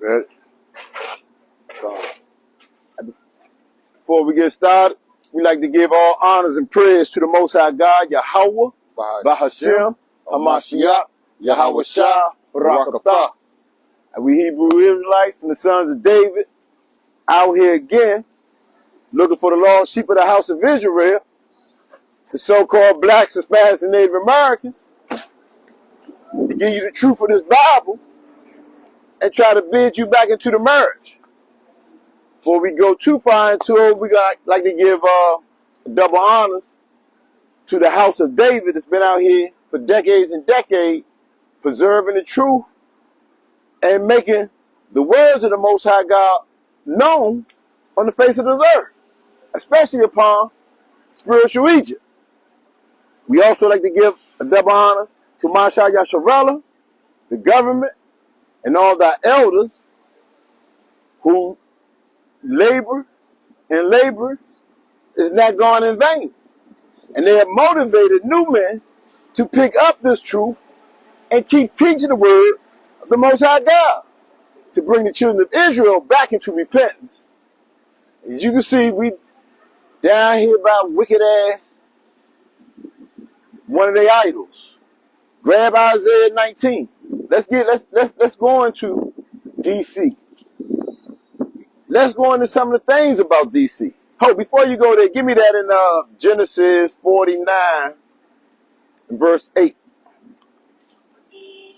Ready? Before we get started, we like to give all honors and praise to the Most High God, Yahweh, Bahashem, Hamashiach, Yahweh Shah, Barakatah. And we Hebrew Israelites and the sons of David out here again, looking for the lost sheep of the house of Israel, the so-called blacks, Hispanics, and Native Americans, to give you the truth of this Bible and try to bid you back into the marriage. Before we go too far into it, we like to give double honors to the house of David that's been out here for decades and decades, preserving the truth and making the words of the Most High God known on the face of the earth, especially upon spiritual Egypt. We also like to give a double honors to Masha Yasharella, the government, and all the elders who labor and labor is not gone in vain. And they have motivated new men to pick up this truth and keep teaching the word of the Most High God to bring the children of Israel back into repentance. As you can see, we down here about wicked ass one of their idols. Grab Isaiah 19. Let's go into DC. Let's go into some of the things about DC. Oh, before you go there, give me that in Genesis 49, verse 8.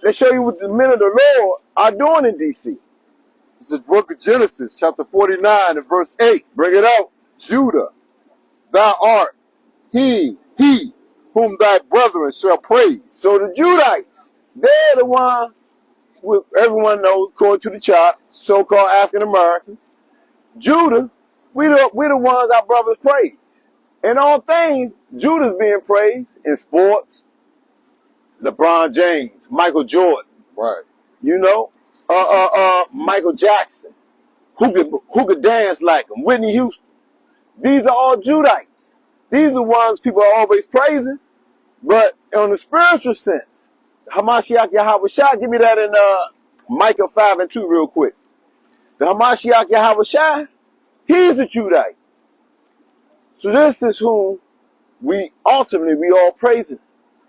Let's show you what the men of the Lord are doing in DC. This is book of Genesis, chapter 49 and verse 8. Bring it out. Judah, thou art he whom thy brethren shall praise. So the Judites, they're the ones, everyone knows, according to the chart, so-called African Americans. Judah, we the ones our brothers praise. In all things, Judah's being praised in sports. LeBron James, Michael Jordan, Right. you know, Michael Jackson, who could dance like him, Whitney Houston. These are all Judites. These are ones people are always praising, but on the spiritual sense, Hamashiach Yahweh Shah, give me that in Micah 5 and 2 real quick. The Hamashiach Yahweh Shah, he's a Judite. So this is whom we all praising.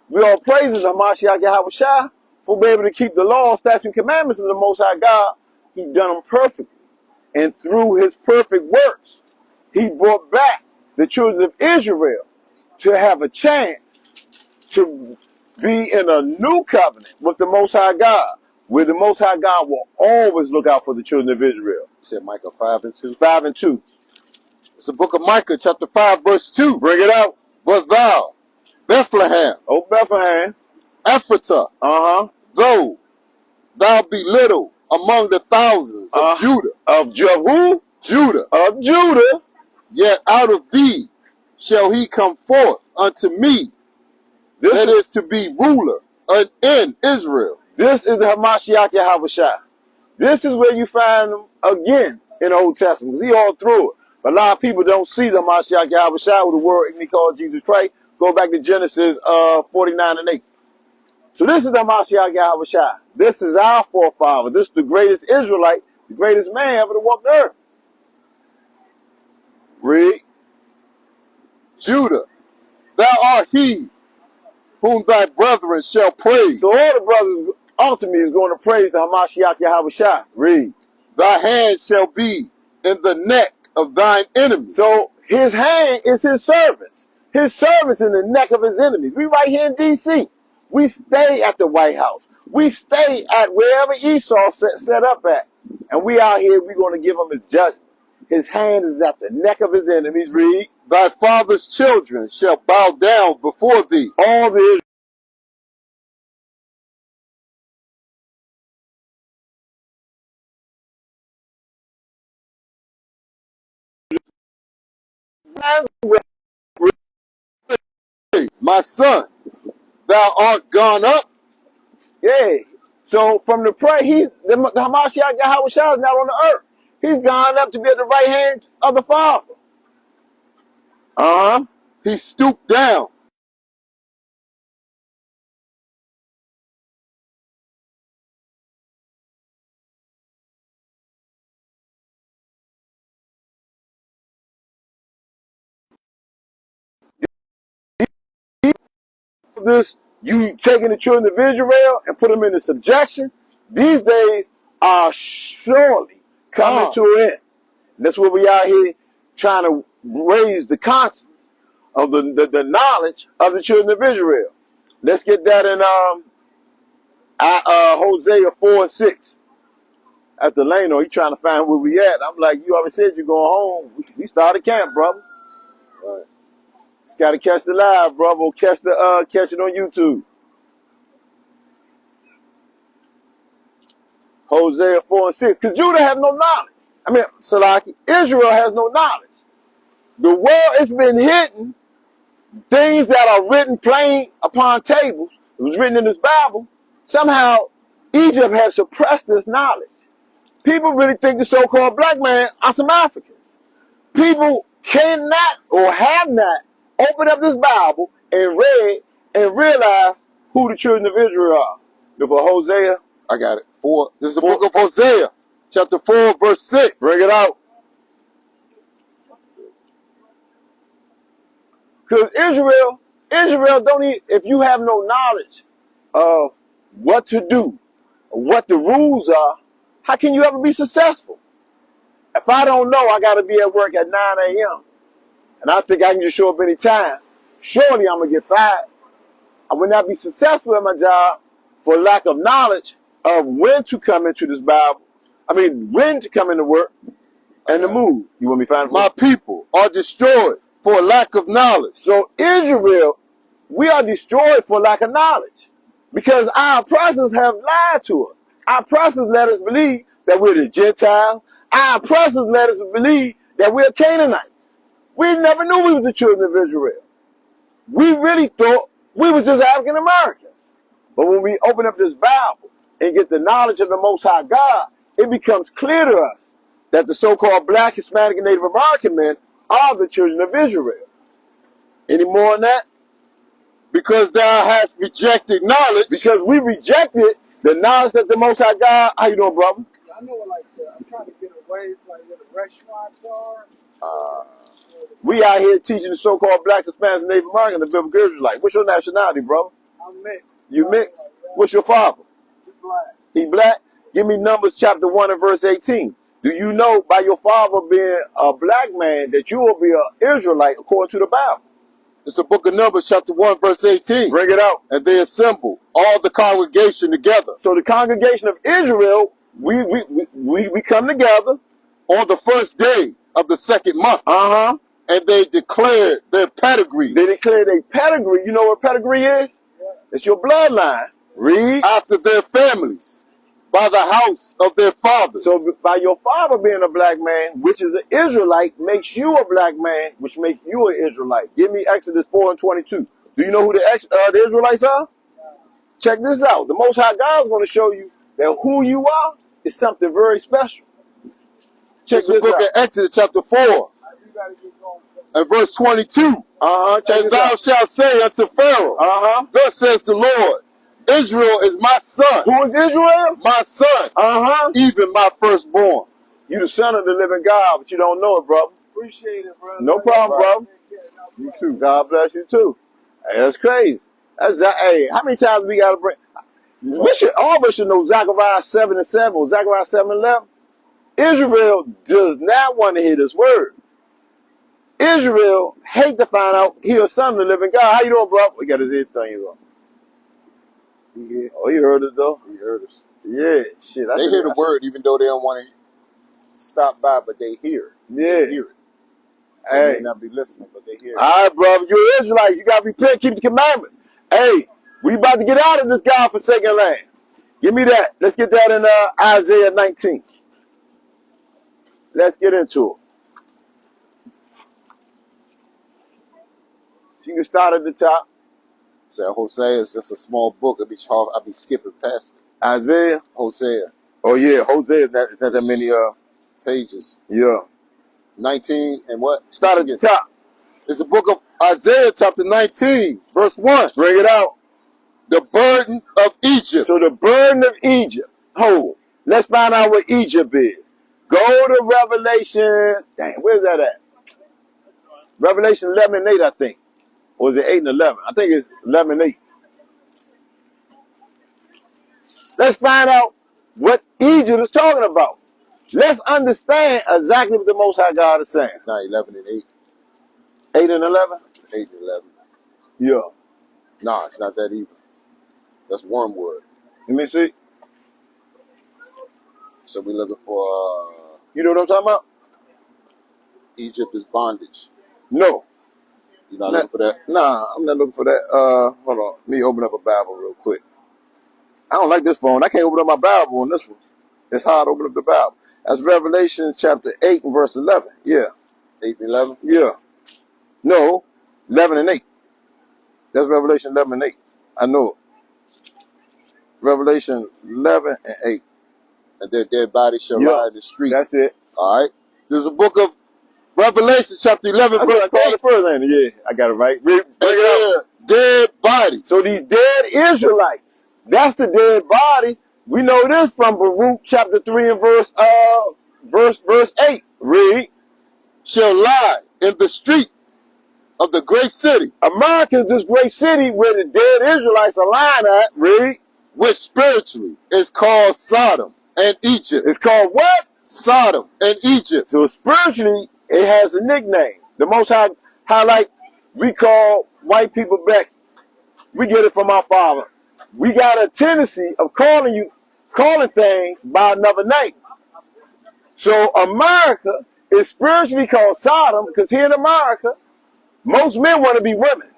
We all praising Hamashiach Yahweh Shah for being able to keep the law, statutes, and commandments of the Most High God. He done them perfectly. And through his perfect works, he brought back the children of Israel to have a chance to be in a new covenant with the Most High God, where the Most High God will always look out for the children of Israel. You said Micah 5 and 2? 5 and 2. It's the book of Micah, chapter 5, verse 2. Bring it out. But thou, Bethlehem, Oh, Bethlehem, Ephratah, though thou be little among the thousands of Judah. Of who? Judah. Of Judah. Yet out of thee shall he come forth unto me, that is to be ruler in Israel. This is the Hamashiach Yahweh Shah. This is where you find him again in the Old Testament, because he all through it. But a lot of people don't see the Hamashiach Yahweh Shah with the word he called Jesus Christ. Go back to Genesis 49 and 8. So this is the Hamashiach Yahweh Shah. This is our forefather. This is the greatest Israelite, the greatest man ever to walk the earth. Read. Judah, thou art he whom thy brethren shall praise. So all the brothers ultimately is going to praise the Hamashiach Yahweh Shah. Read. Thy hand shall be in the neck of thine enemies. So his hand is his servants. His servants in the neck of his enemies. We right here in D.C. We stay at the White House. We stay at wherever Esau set up at. And we out here, we're going to give him his judgment. His hand is at the neck of his enemies. Read. Thy father's children shall bow down before thee. All the My son, thou art gone up. Yeah. So from the prayer, the Hamashiach Yahweh Shah is not on the earth. He's gone up to be at the right hand of the Father. He stooped down this, you taking the children of Israel and put them into subjection, these days are surely coming to an end. That's what we out here trying to raise the consciousness of the knowledge of the children of Israel. Let's get that in Hosea 4:6. At the Lano, he trying to find where we at. I'm like, you already said you're going home. We started camp, brother. Right. Just gotta catch the live, brother. Or catch it on YouTube. Hosea 4:6. Because Judah has no knowledge. I mean, Salaki, Israel has no knowledge. The world has been hidden things that are written plain upon tables. It was written in this Bible. Somehow, Egypt has suppressed this knowledge. People really think the so-called black man are some Africans. People cannot or have not opened up this Bible and read and realized who the children of Israel are. For Hosea, I got it. This is the book of Hosea, chapter 4, verse 6. Bring it out. Because Israel don't need, if you have no knowledge of what to do, or what the rules are, how can you ever be successful? If I don't know, I got to be at work at 9 a.m. and I think I can just show up any time, surely I'm going to get fired. I will not be successful at my job for lack of knowledge of when to come into this Bible. I mean, when to come into work and to move. You want me to find my people are destroyed for lack of knowledge. So Israel, we are destroyed for lack of knowledge because our oppressors have lied to us. Our oppressors let us believe that we're the Gentiles. Our oppressors let us believe that we're Canaanites. We never knew we were the children of Israel. We really thought we was just African Americans. But when we open up this Bible and get the knowledge of the Most High God, it becomes clear to us that the so-called black, Hispanic, and Native American men are the children of Israel. Any more on that? Because thou hast rejected knowledge. Because we rejected the knowledge that the Most High God. How you doing, brother? I know, like, I'm trying to get away from like, where the restaurants are. We out here teaching the so-called blacks, Hispanics, and Native Americans the biblical Israelite. What's your nationality, brother? I'm mixed. You mixed? What's your father? He's black. He black? Give me Numbers chapter 1 and verse 18. Do you know by your father being a black man that you will be an Israelite according to the Bible? It's the book of Numbers chapter 1 verse 18. Bring it out. And they assembled all the congregation together. So the congregation of Israel, we come together on the first day of the second month. Uh-huh. And they declared their pedigree. They declared their pedigree. You know what pedigree is? Yeah. It's your bloodline. Read. After their families, by the house of their fathers. So by your father being a black man, which is an Israelite, makes you a black man, which makes you an Israelite. Give me Exodus 4 and 22. Do you know who the Israelites are? Check this out. The Most High God is going to show you that who you are is something very special. Check this book out. of Exodus chapter 4 and verse 22. And thou shalt say unto Pharaoh, thus says the Lord, Israel is my son. Who is Israel? My son. Even my firstborn. You the son of the living God, but you don't know it, brother. Appreciate it, brother. No problem, brother. You too. God bless you too. Hey, that's crazy. Hey, how many times we got to bring? All of us should know Zechariah 7 and 7 or Zechariah 7 and 11. Israel does not want to hear this word. Israel hate to find out he a son of the living God. How you doing, bro? We got his head thing on. Yeah. Oh, you heard it though? He heard us. Yeah, shit. They hear the word even though they don't want to stop by, but they hear. Yeah. They hear it. Hey. They may not be listening, but they hear it. All right, brother. You're an Israelite. You got to repent, keep the commandments. Hey, we about to get out of this God-forsaken land. Give me that. Let's get that in Isaiah 19. Let's get into it. You can start at the top. So Hosea is just a small book. I'll be skipping past it. Isaiah? Hosea. Oh, yeah. Hosea is not that many pages. Yeah. 19 and what? Start at the top. It's the book of Isaiah chapter 19, verse 1. Bring it out. The burden of Egypt. So the burden of Egypt. Hold. Let's find out what Egypt is. Go to Revelation. Dang, where's that at? Revelation 11 and 8, I think. Or is it 8 and 11? I think it's 11 and 8. Let's find out what Egypt is talking about. Let's understand exactly what the Most High God is saying. It's not 11 and 8. 8 and 11? It's 8 and 11. Yeah. Nah, it's not that either. That's wormwood. Let me see. So we looking for You know what I'm talking about? Egypt is bondage. No. You're not looking for that? Nah, I'm not looking for that. Hold on. Let me open up a Bible real quick. I don't like this phone. I can't open up my Bible on this one. It's hard to open up the Bible. That's Revelation chapter 8 and verse 11. Yeah. 8 and 11? Yeah. No, 11 and 8. That's Revelation 11 and 8. I know it. Revelation 11 and 8. And their dead bodies shall lie in the street. That's it. All right. There's a book of Revelation chapter 11 verse 8. Yeah, I got it right. Bring it up. Dead bodies. So these dead Israelites, that's the dead body. We know this from Baruch chapter 3 and verse 8. Read. Shall lie in the street of the great city. America is this great city where the dead Israelites are lying at. Read. Which spiritually is called Sodom and Egypt. It's called what? Sodom and Egypt. So spiritually, it has a nickname. The Most High highlight, we call white people Becky. We get it from our father. We got a tendency of calling things by another name. So America is spiritually called Sodom because here in America, most men want to be women.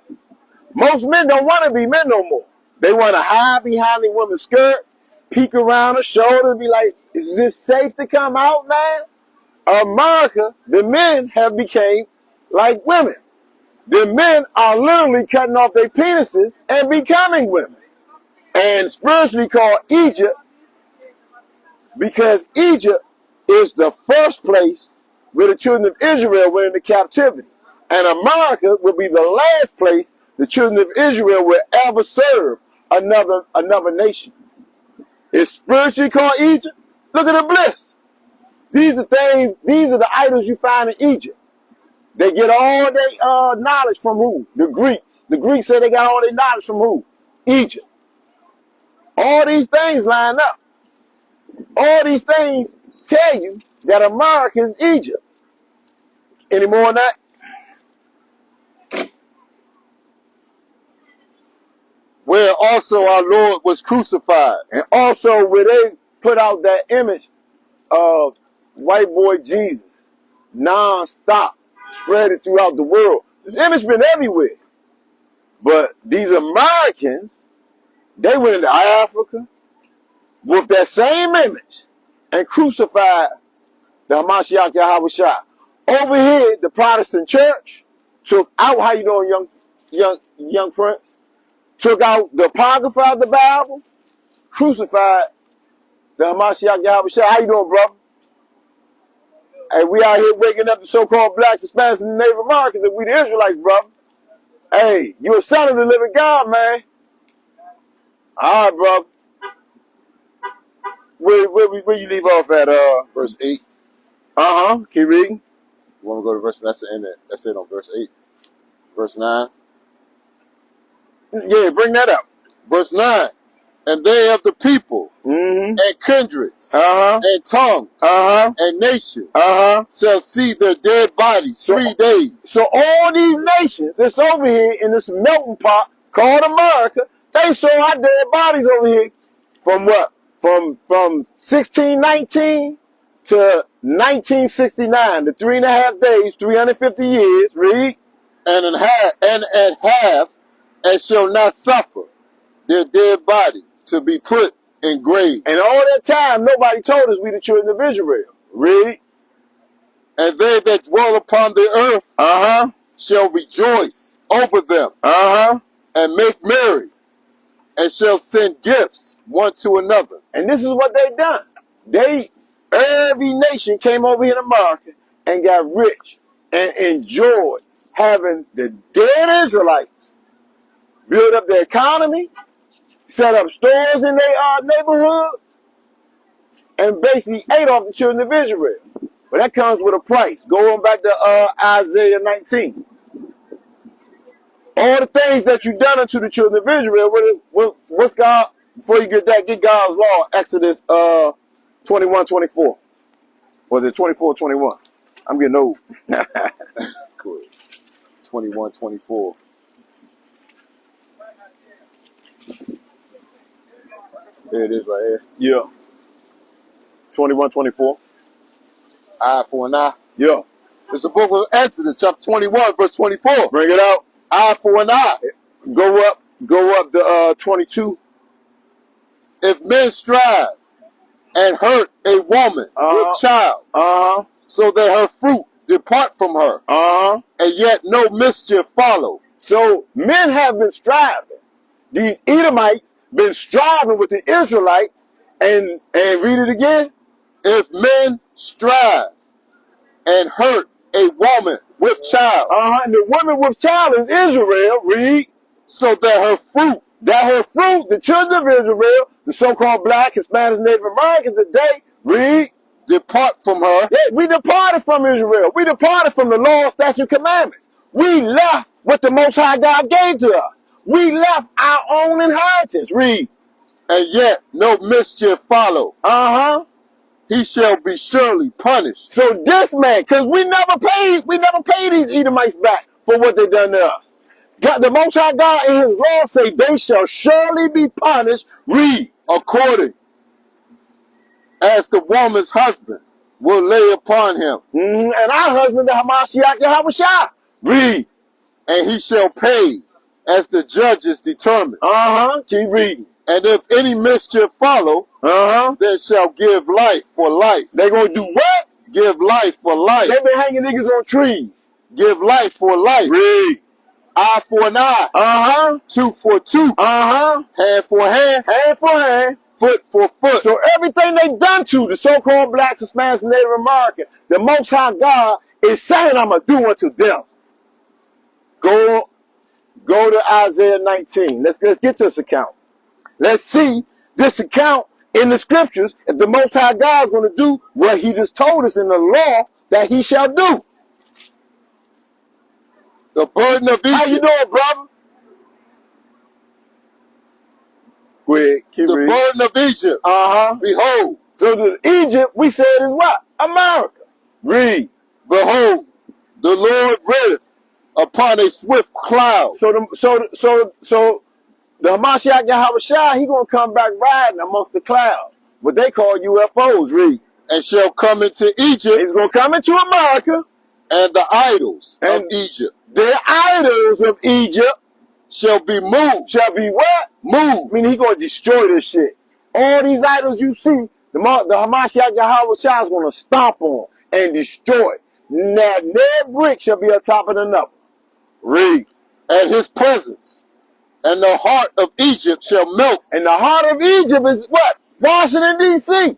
Most men don't want to be men no more. They want to hide behind the woman's skirt, peek around her shoulder, and be like, is this safe to come out now? America, the men have become like women. The men are literally cutting off their penises and becoming women. And spiritually called Egypt because Egypt is the first place where the children of Israel went into captivity. And America will be the last place the children of Israel will ever serve another nation. It's spiritually called Egypt. Look at the bliss. These are the idols you find in Egypt. They get all their knowledge from who? The Greeks. The Greeks say they got all their knowledge from who? Egypt. All these things line up. All these things tell you that America is Egypt. Any more on that? Where also our Lord was crucified. And also where they put out that image of white boy Jesus non-stop, spread it throughout the world. This image been everywhere. But these Americans, they went into Africa with that same image and crucified the Hamashiach Yahawashi. Over here, the Protestant church took out, how you doing, young prince? Took out the Apocrypha of the Bible, crucified the Hamashiach Yahawashi. How you doing, brother? Hey, we out here waking up the so-called blacks, Hispanics, and Native Americans, and we the Israelites, brother. Hey, you a son of the living God, man. All right, brother. Where you leave off at? Verse 8. Keep reading. You want to go to verse? That's the end. That's it on verse 8. Verse 9. Yeah, bring that up. Verse 9. And they of the people and kindreds and tongues and nations shall see their dead bodies 3 days. So all these nations that's over here in this melting pot called America, they saw our dead bodies over here from what? From 1619 to 1969, the 3.5 days, 350 years. Read. And have and shall not suffer their dead body to be put in grave. And all that time, nobody told us we the children of Israel. Read. And they that dwell upon the earth shall rejoice over them and make merry, and shall send gifts one to another. And this is what they done. Every nation came over here in America and got rich and enjoyed having the dead Israelites build up their economy, set up stores in their neighborhoods, and basically ate off the children of Israel. But that comes with a price. Go on back to Isaiah 19. All the things that you done unto the children of Israel, what's God before you get that, get God's law, Exodus 21:24. Was it 24:21? I'm getting old. Good. 21:24. There it is right here. Yeah. 21:24. Eye for an eye. Yeah. It's the book of Exodus, chapter 21, verse 24. Bring it out. Eye for an eye. Go up to 22. If men strive and hurt a woman with child, so that her fruit depart from her, and yet no mischief follow. So men have been striving. These Edomites been striving with the Israelites, and read it again. If men strive and hurt a woman with child, And the woman with child is Israel. Read. so that her fruit, the children of Israel, the so-called black, Hispanic, Native Americans today, read. depart from her, Yeah, we departed from Israel. We departed from the law, statute, commandments. We left what the Most High God gave to us. We left our own inheritance. Read. and yet no mischief follow. He shall be surely punished. So this man, because we never paid these Edomites back for what they done to us. God, the Most High God in his law say they shall surely be punished. Read. According as the woman's husband will lay upon him, And our husband, the Hamashiach Yahushua. Read. and he shall pay as the judges determine. Keep reading. And if any mischief follow, then shall give life for life. They gonna do what? Give life for life. They been hanging niggas on trees. Give life for life. Read. Eye for an eye. Tooth for tooth. Hand for hand. Hand for hand. Foot for foot. So everything they done to the so-called blacks, Hispanics, and Native Americans, the Most High God is saying, I'm going to do unto them. Go to Isaiah 19. Let's get this account. Let's see this account in the scriptures if the Most High God is going to do what he just told us in the law that he shall do. The burden of Egypt. How you doing, brother? Go ahead, keep The reading. burden of Egypt. Behold. So the Egypt, we said is what? America. Read. Behold, the Lord reddeth upon a swift cloud. So the Hamashiach Yahushua, he gonna come back riding amongst the clouds. What they call UFOs. Read. And shall come into Egypt. He's gonna come into America. And the idols of Egypt. The idols of Egypt shall be moved. Shall be what? Moved. Meaning he gonna destroy this shit. All these idols you see, the Hamashiach Yahushua is gonna stomp on and destroy. Now their brick shall be on top of another. Read. And his presence and the heart of Egypt shall melt. And the heart of Egypt is what? Washington, D.C.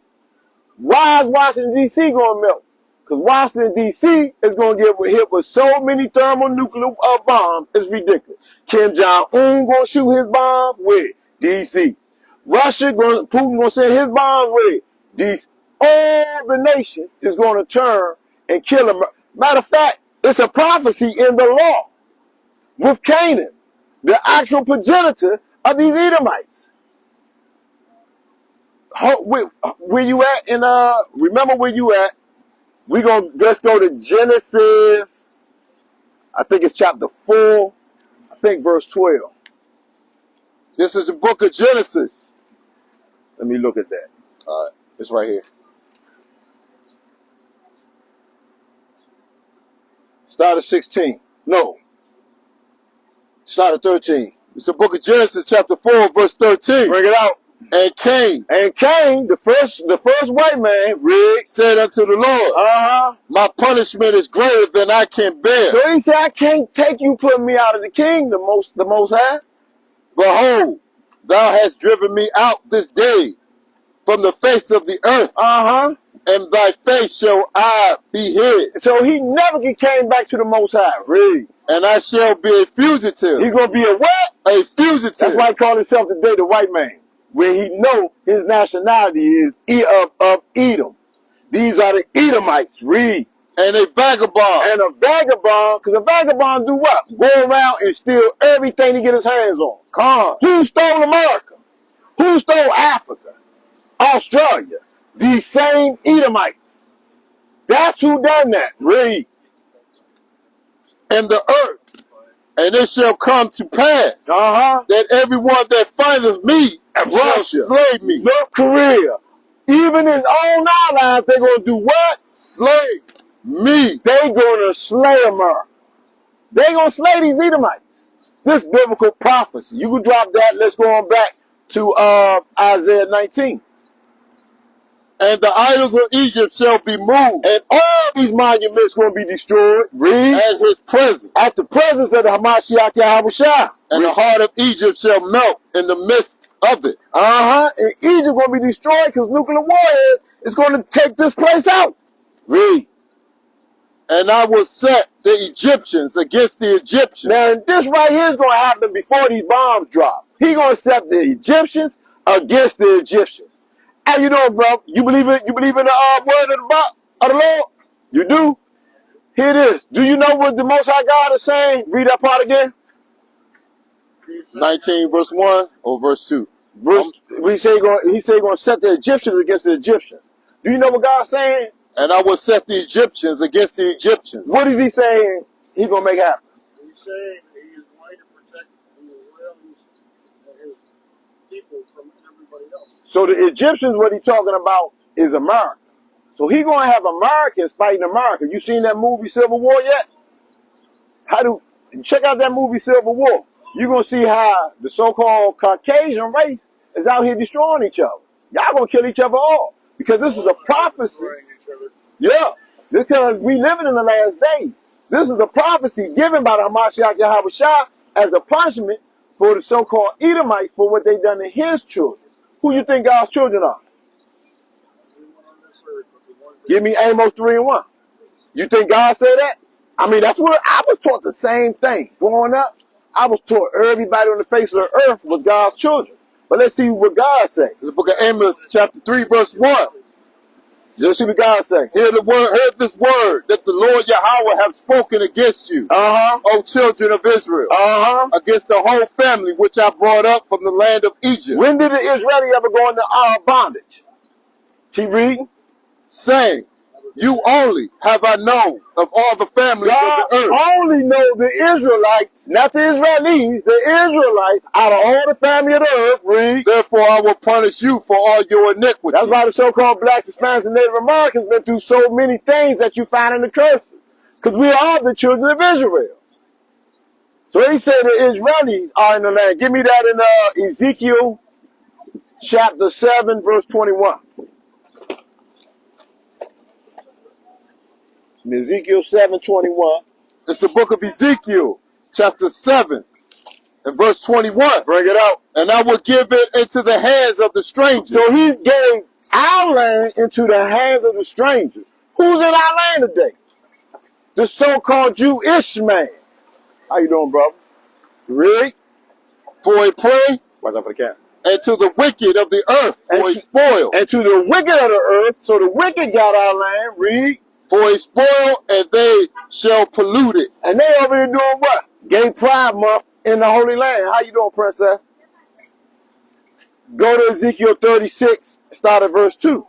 Why is Washington, D.C. going to melt? Because Washington, D.C. is going to get hit with so many thermonuclear bombs, it's ridiculous. Kim Jong-un going to shoot his bomb with D.C. Putin going to send his bombs with D.C. All the nation is going to turn and kill him. Matter of fact, it's a prophecy in the law with Canaan, the actual progenitor of these Edomites. Where you at? Remember where you at? Let's go to Genesis. I think it's chapter 4. I think verse 12. This is the book of Genesis. Let me look at that. All right, it's right here. Start at 16. No. Start at 13. It's the book of Genesis, chapter 4, verse 13. Bring it out. And Cain, the first white man, said unto the Lord, my punishment is greater than I can bear. So he said, I can't take you putting me out of the kingdom, the most high. Behold, thou hast driven me out this day from the face of the earth. And thy face shall I be hid. So he never came back to the Most High. Read. And I shall be a fugitive. He's going to be a what? A fugitive. That's why he called himself today the white man. When he know his nationality is of Edom. These are the Edomites. Read. And a vagabond. And a vagabond, because a vagabond do what? Go around and steal everything he get his hands on. Who stole America? Who stole Africa? Australia. These same Edomites. That's who done that. Read. And the earth, and it shall come to pass Uh-huh. that everyone that findeth me shall Russia, slay me. North Korea, even his own allies, they're going to do what? Slay me. They going to slay America. They going to slay these Edomites. This biblical prophecy. You can drop that. Let's go on back to Isaiah 19. And the idols of Egypt shall be moved, And all these monuments going to be destroyed. Read. at his presence. At the presence of the Hamashiach Yahushua. And the heart of Egypt shall melt in the midst of it. Uh-huh. And Egypt going to be destroyed because nuclear warhead is going to take this place out. Read. And I will set the Egyptians against the Egyptians. Now, this right here is going to happen before these bombs drop. He going to set the Egyptians against the Egyptians. How you doing, bro? You believe it? You believe in the word of the Lord? You do? Here it is. Do you know what the Most High God is saying? Read that part again. 19 verse 1 or verse 2? He say he's going to set the Egyptians against the Egyptians. Do you know what God's saying? And I will set the Egyptians against the Egyptians. What is he saying he's going to make happen? He's saying he is going to protect the Israelis and his people from everybody else. So the Egyptians, what he's talking about is America. So he's going to have Americans fighting America. You seen that movie Civil War yet? Check out that movie Civil War. You're going to see how the so-called Caucasian race is out here destroying each other. Y'all going to kill each other all. Because this is a prophecy. Destroying each other. Yeah. Because we living in the last days. This is a prophecy given by the Hamashiach Yahushua as a punishment for the so-called Edomites for what they done to his children. Who you think God's children are? Everyone on this earth, but the ones that Give me Amos 3:1. You think God said that? I mean, that's what I was taught the same thing. Growing up, I was taught everybody on the face of the earth was God's children. But let's see what God say. The book of Amos, chapter 3, verse 1. Just see what God say. Hear this word that the Lord Yahweh hath spoken against you, Uh-huh. O children of Israel, Uh-huh. against the whole family which I brought up from the land of Egypt, When did the Israeli ever go into bondage? Keep reading. saying, you only have I known of all the families God of the earth. only know the Israelites, not the Israelis, the Israelites out of all the family of the earth. Read. Therefore I will punish you for all your iniquities. That's why the so-called blacks, Hispanics, and Native Americans been through so many things that you find in the curses. Because we are the children of Israel. So he said the Israelis are in the land. Give me that in Ezekiel chapter 7, verse 21. In Ezekiel 7:21. It's the book of Ezekiel, chapter 7, and verse 21. Bring it out. And I will give it into the hands of the stranger. So he gave our land into the hands of the stranger. Who's in our land today? The so-called Jewish man. How you doing, brother? Really? For a prey, Watch out for the cat. and to the wicked of the earth for a spoil. And to the wicked of the earth, so the wicked got our land. Read. For a spoil, and they shall pollute it. And they over here doing what? Gay Pride Month in the Holy Land. How you doing, princess? Go to Ezekiel 36, start at verse 2.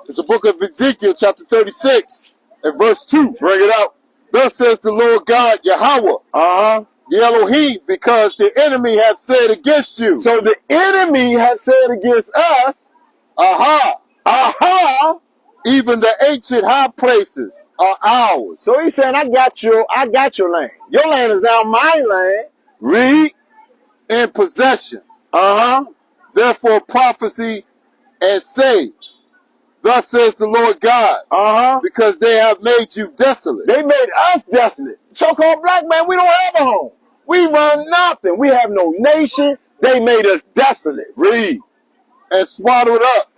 It's the book of Ezekiel, chapter 36, and verse 2. Bring it out. Thus says the Lord God, Yahweh, Uh-huh. the Elohim, because the enemy hath said against you, So the enemy has said against us, aha, aha. even the ancient high places are ours. So he's saying, I got your land. Your land is now my land. Read. In possession. Uh-huh. Therefore prophecy and say, thus says the Lord God, Uh-huh. because they have made you desolate. They made us desolate. So-called black man, we don't have a home. We run nothing. We have no nation. They made us desolate. Read. And swaddled up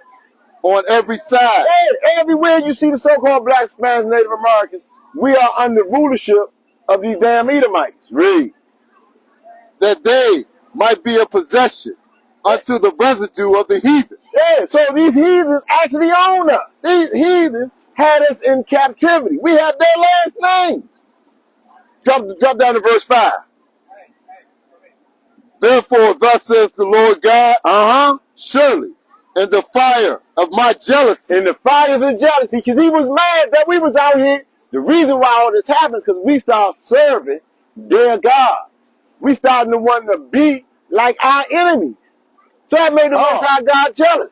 on every side. Hey, everywhere you see the so-called black, Spanish, Native Americans, we are under rulership of these damn Edomites. Read. That they might be a possession unto the residue of the heathen. Yeah, so these heathens actually own us. These heathens had us in captivity. We have their last names. Drop down to verse 5. Therefore, thus says the Lord God, surely in the fire of my jealousy, In the fire of his jealousy, because he was mad that we was out here. The reason why all this happens because we start serving their gods. We starting to want to be like our enemies. So that made the Most High God jealous.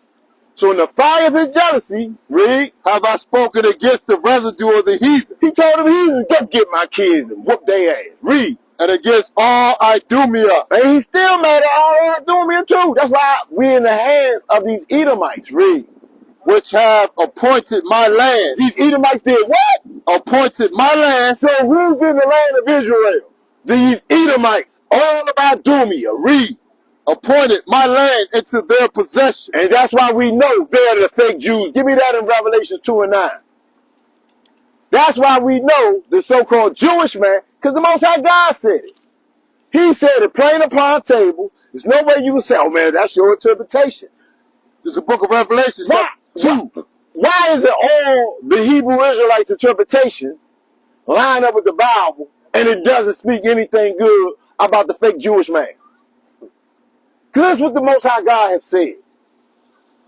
So in the fire of his jealousy, read, have I spoken against the residue of the heathen, he told them heathens, go get my kids and whoop their ass. Read. and against all Idumea, And he's still mad at all Idumea too. That's why we're in the hands of these Edomites. Read. which have appointed my land. These Edomites did what? Appointed my land. So who's in the land of Israel? These Edomites, all of Idumea. Read. Appointed my land into their possession. And that's why we know they're the fake Jews. Give me that in Revelation 2 and 9. That's why we know the so-called Jewish man, because the Most High God said it. He said it plain upon tables. There's no way you can say, oh man, that's your interpretation. It's the book of Revelation, Why, chapter 2. why is it all the Hebrew Israelites' interpretations line up with the Bible and it doesn't speak anything good about the fake Jewish man? Because that's what the Most High God has said.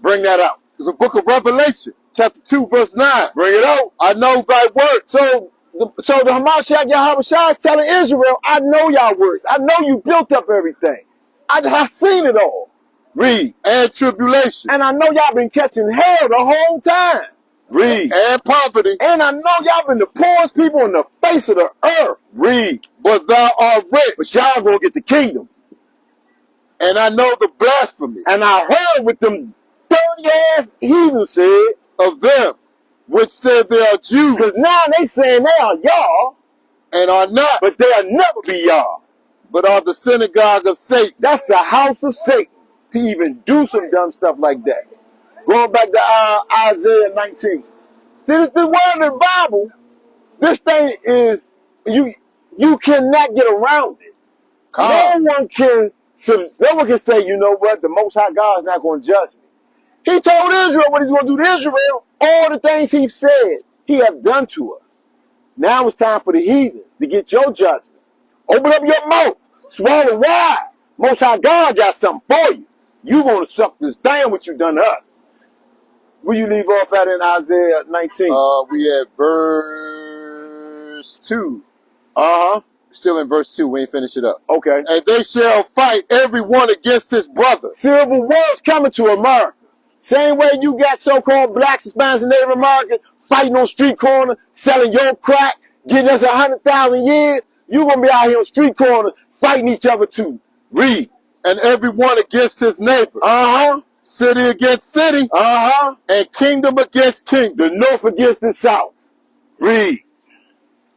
Bring that out. It's the book of Revelation, chapter 2, verse 9. Bring it out. I know thy works. So the Hamashiach Yahushua is telling Israel, I know y'all works. I know you built up everything. I seen it all. Read. And tribulation. And I know y'all been catching hell the whole time. Read. And poverty. And I know y'all been the poorest people on the face of the earth. Read. But thou art rich. But y'all gonna get the kingdom. And I know the blasphemy And I heard what them dirty ass heathens said. of them which said they are Jews, Because now they saying they are y'all, and are not, but they'll never be y'all. but are the synagogue of Satan. That's the house of Satan to even do some dumb stuff like that. Going back to Isaiah 19. See, the word in the Bible, this thing is, you cannot get around it. No one can say, you know what, the Most High God is not going to judge me. He told Israel what he's going to do to Israel. All the things he said, he has done to us. Now it's time for the heathen to get your judgment. Open up your mouth. Swallow wide. Most High God got something for you. You going to suck this down what you done to us. Where you leave off at in Isaiah 19? We at verse 2. Uh-huh. Still in verse 2. We ain't finish it up. Okay. And they shall fight every one against his brother. Civil war's coming to America. Same way you got so-called blacks, Hispanics, and Native Americans fighting on street corner, selling your crack, getting us 100,000 years. You gonna be out here on street corner fighting each other too. Read. And every one against his neighbor. Uh-huh. City against city. Uh-huh. And kingdom against kingdom. The north against the south. Read.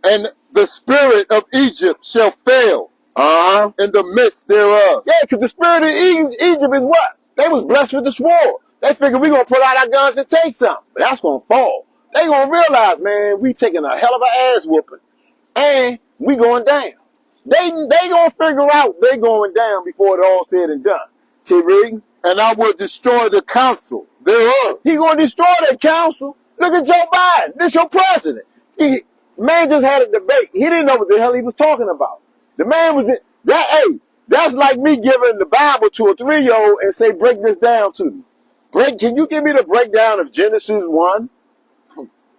And the spirit of Egypt shall fail Uh-huh. in the midst thereof. Yeah, because the spirit of Egypt is what? They was blessed with the sword. They figured we going to pull out our guns and take something. But that's going to fall. They going to realize, man, we taking a hell of an ass whooping. And we going down. They going to figure out they going down before it all said and done. Keep reading. And I will destroy the council thereof. He going to destroy that council. Look at Joe Biden. This your president. Man just had a debate. He didn't know what the hell he was talking about. The man was that's like me giving the Bible to a 3-year-old and say, break this down to me. Can you give me the breakdown of Genesis 1?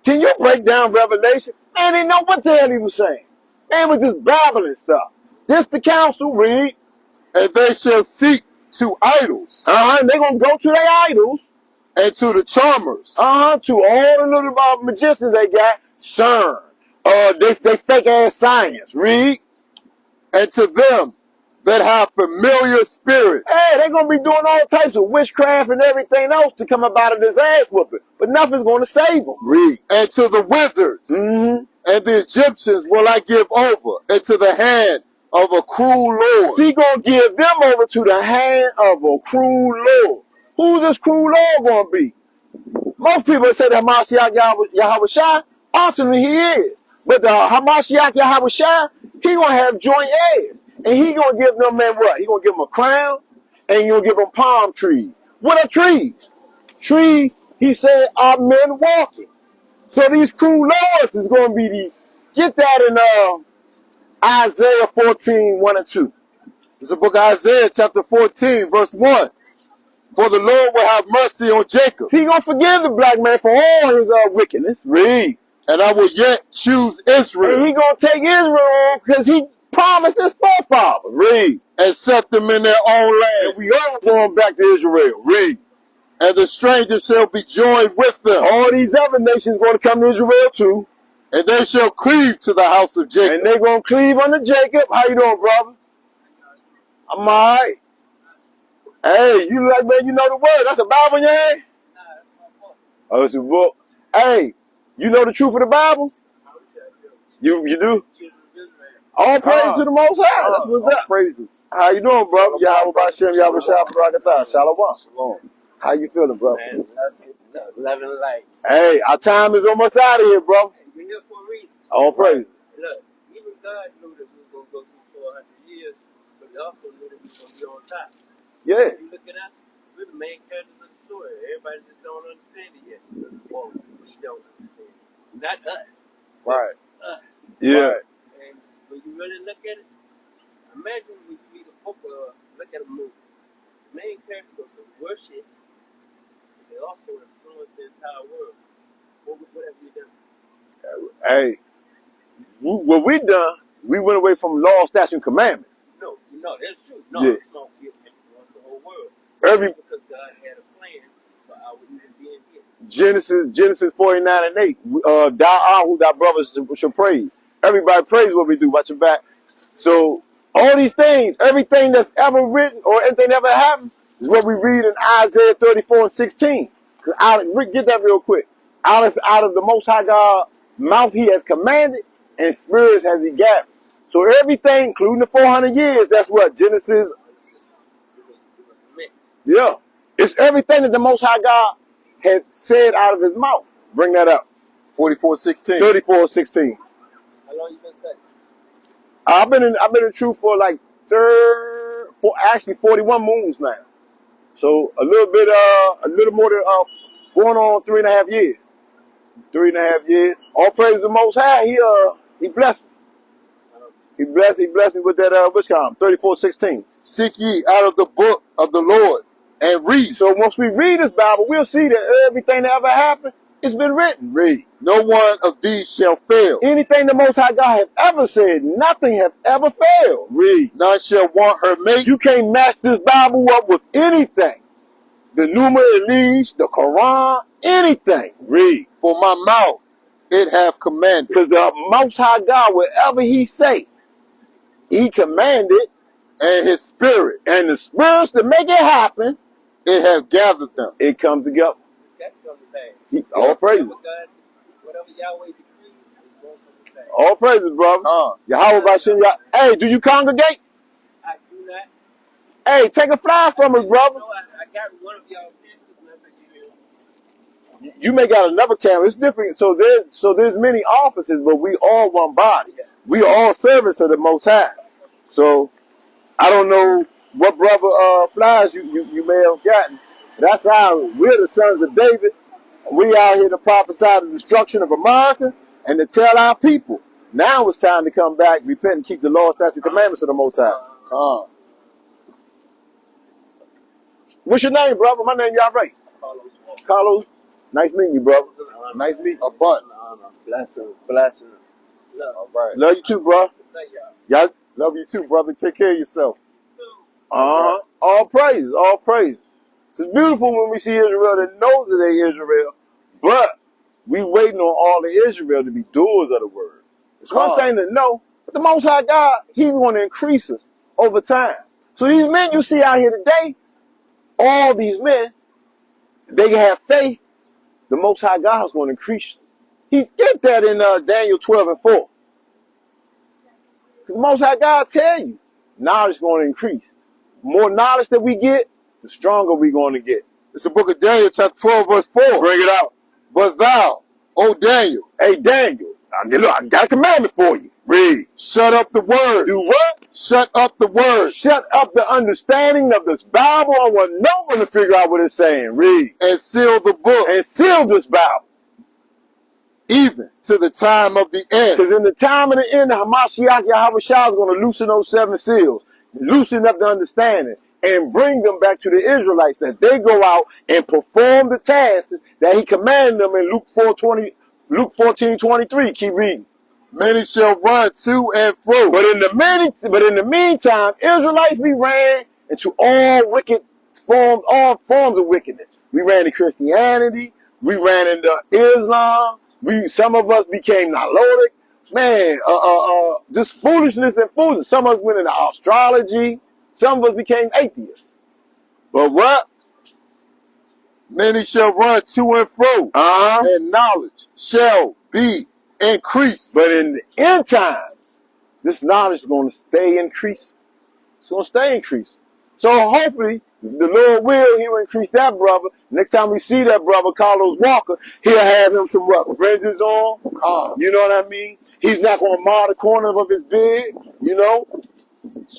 Can you break down Revelation? Man didn't know what the hell he was saying. Man was just babbling stuff. This the council, read. And they shall seek to idols. And they're going to go to their idols. And to the charmers. To all the little magicians they got. CERN. They fake ass science. Read. And to them that have familiar spirits. Hey, they're going to be doing all types of witchcraft and everything else to come up out of this ass whooping. But nothing's going to save them. Read. And to the wizards. Mm-hmm. And the Egyptians will I give over into the hand of a cruel lord. So he going to give them over to the hand of a cruel lord. Who's this cruel lord going to be? Most people say that Hamashiach Yahushua, ultimately he is. But the Hamashiach Yahushua, he going to have joint heirs. And he going to give them, man, what? He going to give them a crown, and he going to give them palm trees. What are trees? Trees, he said, are men walking. So these cruel lords is going to be get that in Isaiah 14, 1 and 2. It's the book of Isaiah, chapter 14, verse 1. For the Lord will have mercy on Jacob, He gonna forgive the black man for all his wickedness. Read. and I will yet choose And Israel he gonna take Israel because he promised his forefathers. Read. and set them in their own And land. we all going back to Israel. Read. And the stranger shall be joined with them, All these other nations going to come to Israel too. and they shall cleave to the house of Jacob. And they're going to cleave unto Jacob. How you doing, brother? I'm all right. Hey, you like, man, you know the word. That's a Bible in your hand? Oh, it's a book. Hey, you know the truth of the Bible? You do? All praise to the Most High. That's what's All up. praises. How you doing, brother? Yahweh Bashem, Yahweh Shah, Barakatah, Shalom. Shalom. How you feeling, bro? Man, loving life. Hey, our time is almost out of here, bro. We're here for a reason. All praise. Look, even God knew that we were going to go through 400 years, but He also knew that we were going to be on top. Yeah. You look at us, we're the main characters of the story. Everybody just don't understand it yet. Well, we don't understand it. Not us. Right. Us. Yeah. And when you really look at it, imagine when you read a book or look at a movie. The main character goes to worship. They also influence the entire world. What have you done? Hey, what we done, we went away from law, statute, and commandments. No, that's true. No, Yeah. it's not give influence the whole world. Every Because God had a plan for our even being here. Genesis 49 and 8. Thou who thy brothers should praise. Everybody praise what we do. Watch your back. So all these things, everything that's ever written or anything that ever happened, is what we read in Isaiah 34 and 16. Get that real quick. Out of the Most High God mouth He has commanded, and spirits has He gathered. So everything, including the 400 years, that's what Genesis. It was a mix. Yeah, it's everything that the Most High God has said out of His mouth. Bring that up. 44:16. 34 16. How long you been studying? I've been in truth for like 41 moons now. So a little more than going on 3.5 years. 3.5 years. All praise the Most High. He blessed me. He blessed me with that which column? 34:16. Seek ye out of the book of the Lord and read. So once we read this Bible, we'll see that everything that ever happened, it's been written. Read. No one of these shall fail. Anything the Most High God have ever said, nothing has ever failed. Read. None shall want her mate. You can't match this Bible up with anything. The Numa Elise, the Quran, anything. Read. For my mouth it hath commanded. Because the Most High God, whatever He say, He commanded, And His spirit, and the spirits to make it happen, it hath gathered them. it comes together. It's got to come to pass. All praises. Whatever Yahweh decrees, it's going to come to pass. All praises, brother. Yahweh Bashem Yah. Hey, do you congregate? I do not. Hey, take a fly from us, brother. No, I got one of y'all campus, and I think you You may got another camera. It's different. So there's many offices, but we all one body. We all servants of the Most High. So I don't know what brother flies you may have gotten. That's how we're the sons of David. We out here to prophesy the destruction of America and to tell our people. Now it's time to come back, repent, and keep the law, statute, commandments of the Most High. What's your name, brother? My name Yahweh. Carlos Walker. Carlos. Nice meeting you, brother. Nice meeting you. A butt. Blessings. Love. All right. Love you too, bro. Love y'all. Y'all. Love you too, brother. Take care of yourself. All praise, all praise. It's beautiful when we see Israel that knows that they Israel, but we waiting on all of Israel to be doers of the word. It's one thing to know, but the Most High God, He's going to increase us over time. So these men you see out here today, all these men, they can have faith. The Most High God is going to increase. He get that in Daniel 12 and 4. Because the Most High God tell you, knowledge is going to increase. More knowledge that we get, the stronger we're going to get. It's the book of Daniel, chapter 12, verse 4. Bring it out. But thou, O Daniel, Hey, Daniel, I got a commandment for you. Read. shut up the word. Do what? Shut up the word. Shut up the understanding of this Bible. I want no one to figure out what it's saying. Read. And seal the book. And seal this Bible. even to the time of the end. Because in the time of the end, the Hamashiach Yahweh Shah is going to loosen those 7 seals, loosen up the understanding, and bring them back to the Israelites, that they go out and perform the tasks that he commanded them in Luke 14:23. Keep reading. Many shall run to and fro. But in the meantime, Israelites, we ran into all forms of wickedness. We ran into Christianity. We ran into Islam. Some of us became Nilotic. Man, just foolishness and foolishness. Some of us went into astrology. Some of us became atheists. But what? Many shall run to and fro, and knowledge shall be increased. But in the end times, this knowledge is going to stay increased. It's going to stay increased. So hopefully, the Lord he will increase that brother. Next time we see that brother, Carlos Walker, he'll have him some fringes on. You know what I mean? He's not going to mar the corners of his beard, you know?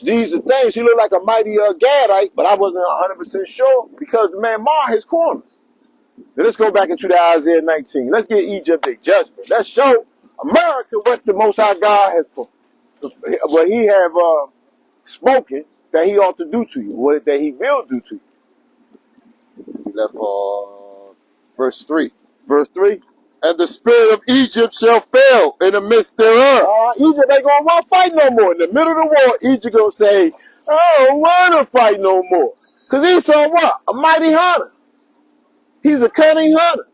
These are things. He looked like a mighty Gadite, but I wasn't 100% sure because the man marred his corners. Now let's go back into the Isaiah 19. Let's get Egypt their judgment. Let's show America what the Most High God has, what he have spoken that he ought to do to you, what that he will do to you. We left verse 3. Verse 3. And the spirit of Egypt shall fail in the midst thereof. Egypt ain't gonna want to fight no more. In the middle of the war, Egypt gonna say, I don't want to fight no more. Because he's what? A mighty hunter. He's a cunning hunter.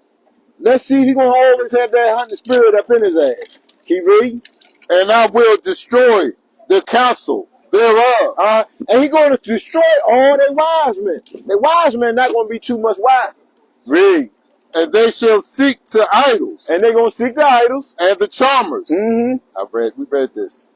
Let's see if he's gonna always have that hunting spirit up in his ass. Keep reading. And I will destroy the counsel thereof. And he's going to destroy all their wise men. Their wise men not going to be too much wiser. Read. And they shall seek to idols. And they're going to seek the idols. And the charmers. Mm-hmm. We read this.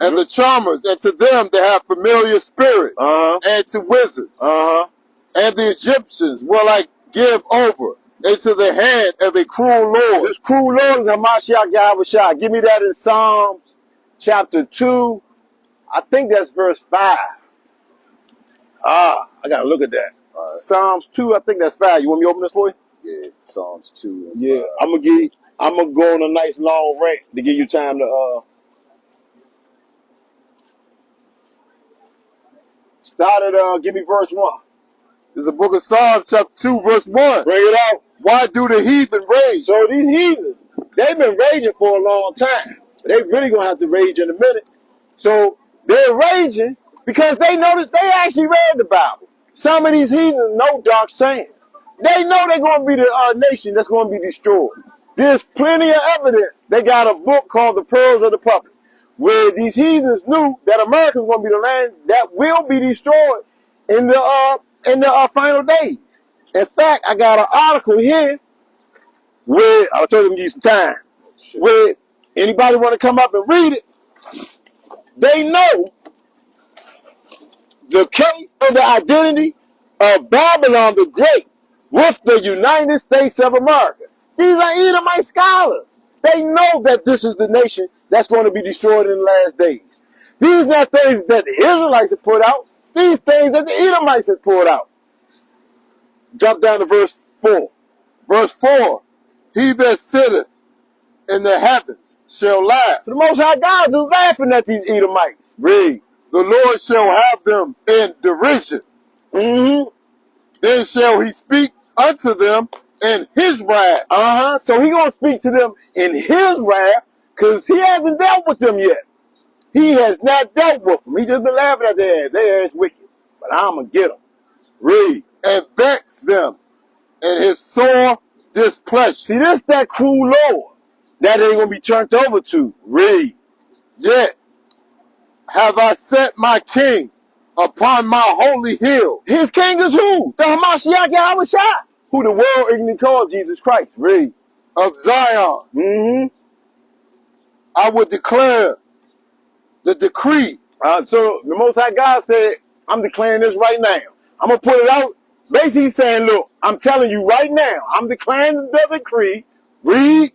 And the charmers, and to them that have familiar spirits. And to wizards. And the Egyptians will I give over into the hand of a cruel Lord. This cruel Lord is Hamashiach Yahweh Shah. Give me that in Psalms chapter 2. I think that's verse 5. I got to look at that. Right. Psalms 2, I think that's 5. You want me to open this for you? Yeah, Psalms 2. Yeah, I'm gonna go on a nice long rant to give you time to start at give me verse 1. This is the book of Psalms, chapter 2, verse 1. Bring it out. Why do the heathen rage? So these heathens, they've been raging for a long time. They really gonna have to rage in a minute. So they're raging because they know that they actually read the Bible. Some of these heathens know dark sayings. They know they're going to be the nation that's going to be destroyed. There's plenty of evidence. They got a book called The Pearls of the Puppet, where these heathens knew that America's going to be the land that will be destroyed in the final days. In fact, I got an article here where I told them to give you some time. Where anybody want to come up and read it? They know the case of the identity of Babylon the Great with the United States of America. These are Edomite scholars. They know that this is the nation that's going to be destroyed in the last days. These are not things that the Israelites have put out. These things that the Edomites have put out. Drop down to verse 4. Verse 4. He that sitteth in the heavens shall laugh. The Most High God is laughing at these Edomites. Read. The Lord shall have them in derision. Mm-hmm. Then shall he speak unto them in his wrath. So he going to speak to them in his wrath because he hasn't dealt with them yet. He has not dealt with them. He just been laughing at their ass. Their ass wicked. But I'm going to get them. Read. And vex them in his sore displeasure. See, this that cruel Lord that ain't going to be turned over to. Read. Yet have I set my king upon my holy hill. His king is who? The Hamashiach Yahweh Shah, who the world ignorantly called Jesus Christ. Read. Of Zion. Mm-hmm. I would declare the decree. So the Most High God said, I'm declaring this right now. I'm going to put it out. Basically he's saying, look, I'm telling you right now, I'm declaring the decree. Read.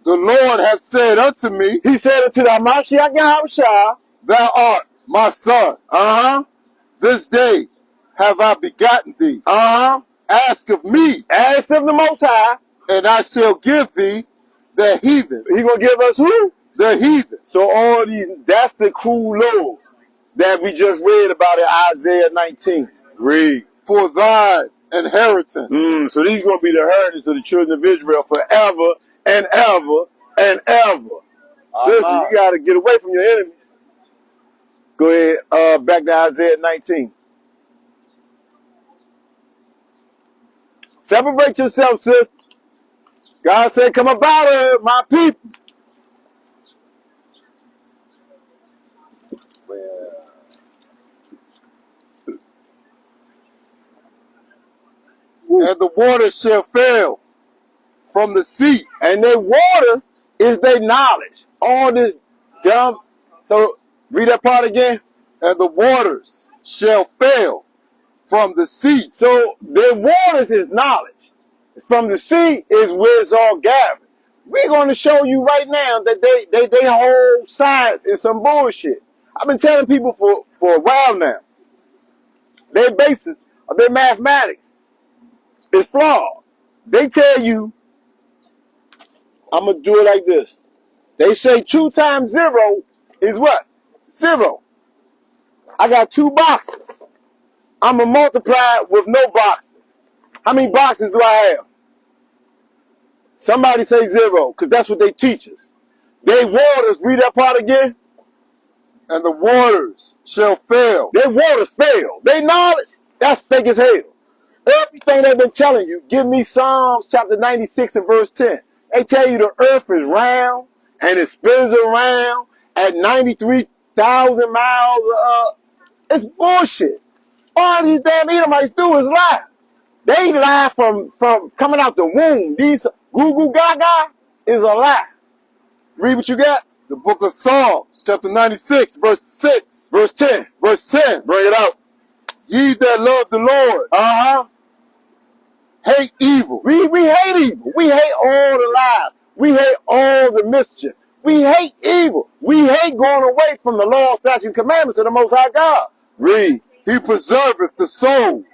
The Lord hath said unto me. He said unto the Hamashiach Yahweh Shah, thou art my son. This day have I begotten thee. Ask of me. Ask of the Most High. And I shall give thee the heathen. He gonna give us who? The heathen. So all these, that's the cool Lord that we just read about in Isaiah 19. Read. For thy inheritance. So these gonna be the heritage of the children of Israel forever and ever and ever. Sister, you gotta get away from your enemies. Go ahead, back to Isaiah 19. Separate yourself, sis. God said, come up out of here, my people. And the waters shall fail from the sea. And their water is their knowledge. All this dumb. So read that part again. And the waters shall fail from the sea. So their waters is knowledge. From the sea is where it's all gathered. We're going to show you right now that they hold science in some bullshit. I've been telling people for a while now. Their basis of their mathematics is flawed. They tell you, I'm going to do it like this. They say 2 times 0 is what? 0. I got 2 boxes. I'm going to multiply with no boxes. How many boxes do I have? Somebody say 0, because that's what they teach us. They waters, read that part again. And the waters shall fail. Their waters fail. They knowledge, that's fake as hell. Everything they've been telling you, give me Psalms chapter 96 and verse 10. They tell you the earth is round and it spins around at 93,000 miles. It's bullshit. All these damn Edomites do is lie. They lie from coming out the womb. These Goo Gaga is a lie. Read what you got. The book of Psalms, chapter 96, verse 6. Verse 10. Verse 10. Bring it out. Ye that love the Lord, hate evil. We hate evil. We hate all the lies. We hate all the mischief. We hate evil. We hate going away from the law, statutes, and commandments of the Most High God. Read. He preserveth the souls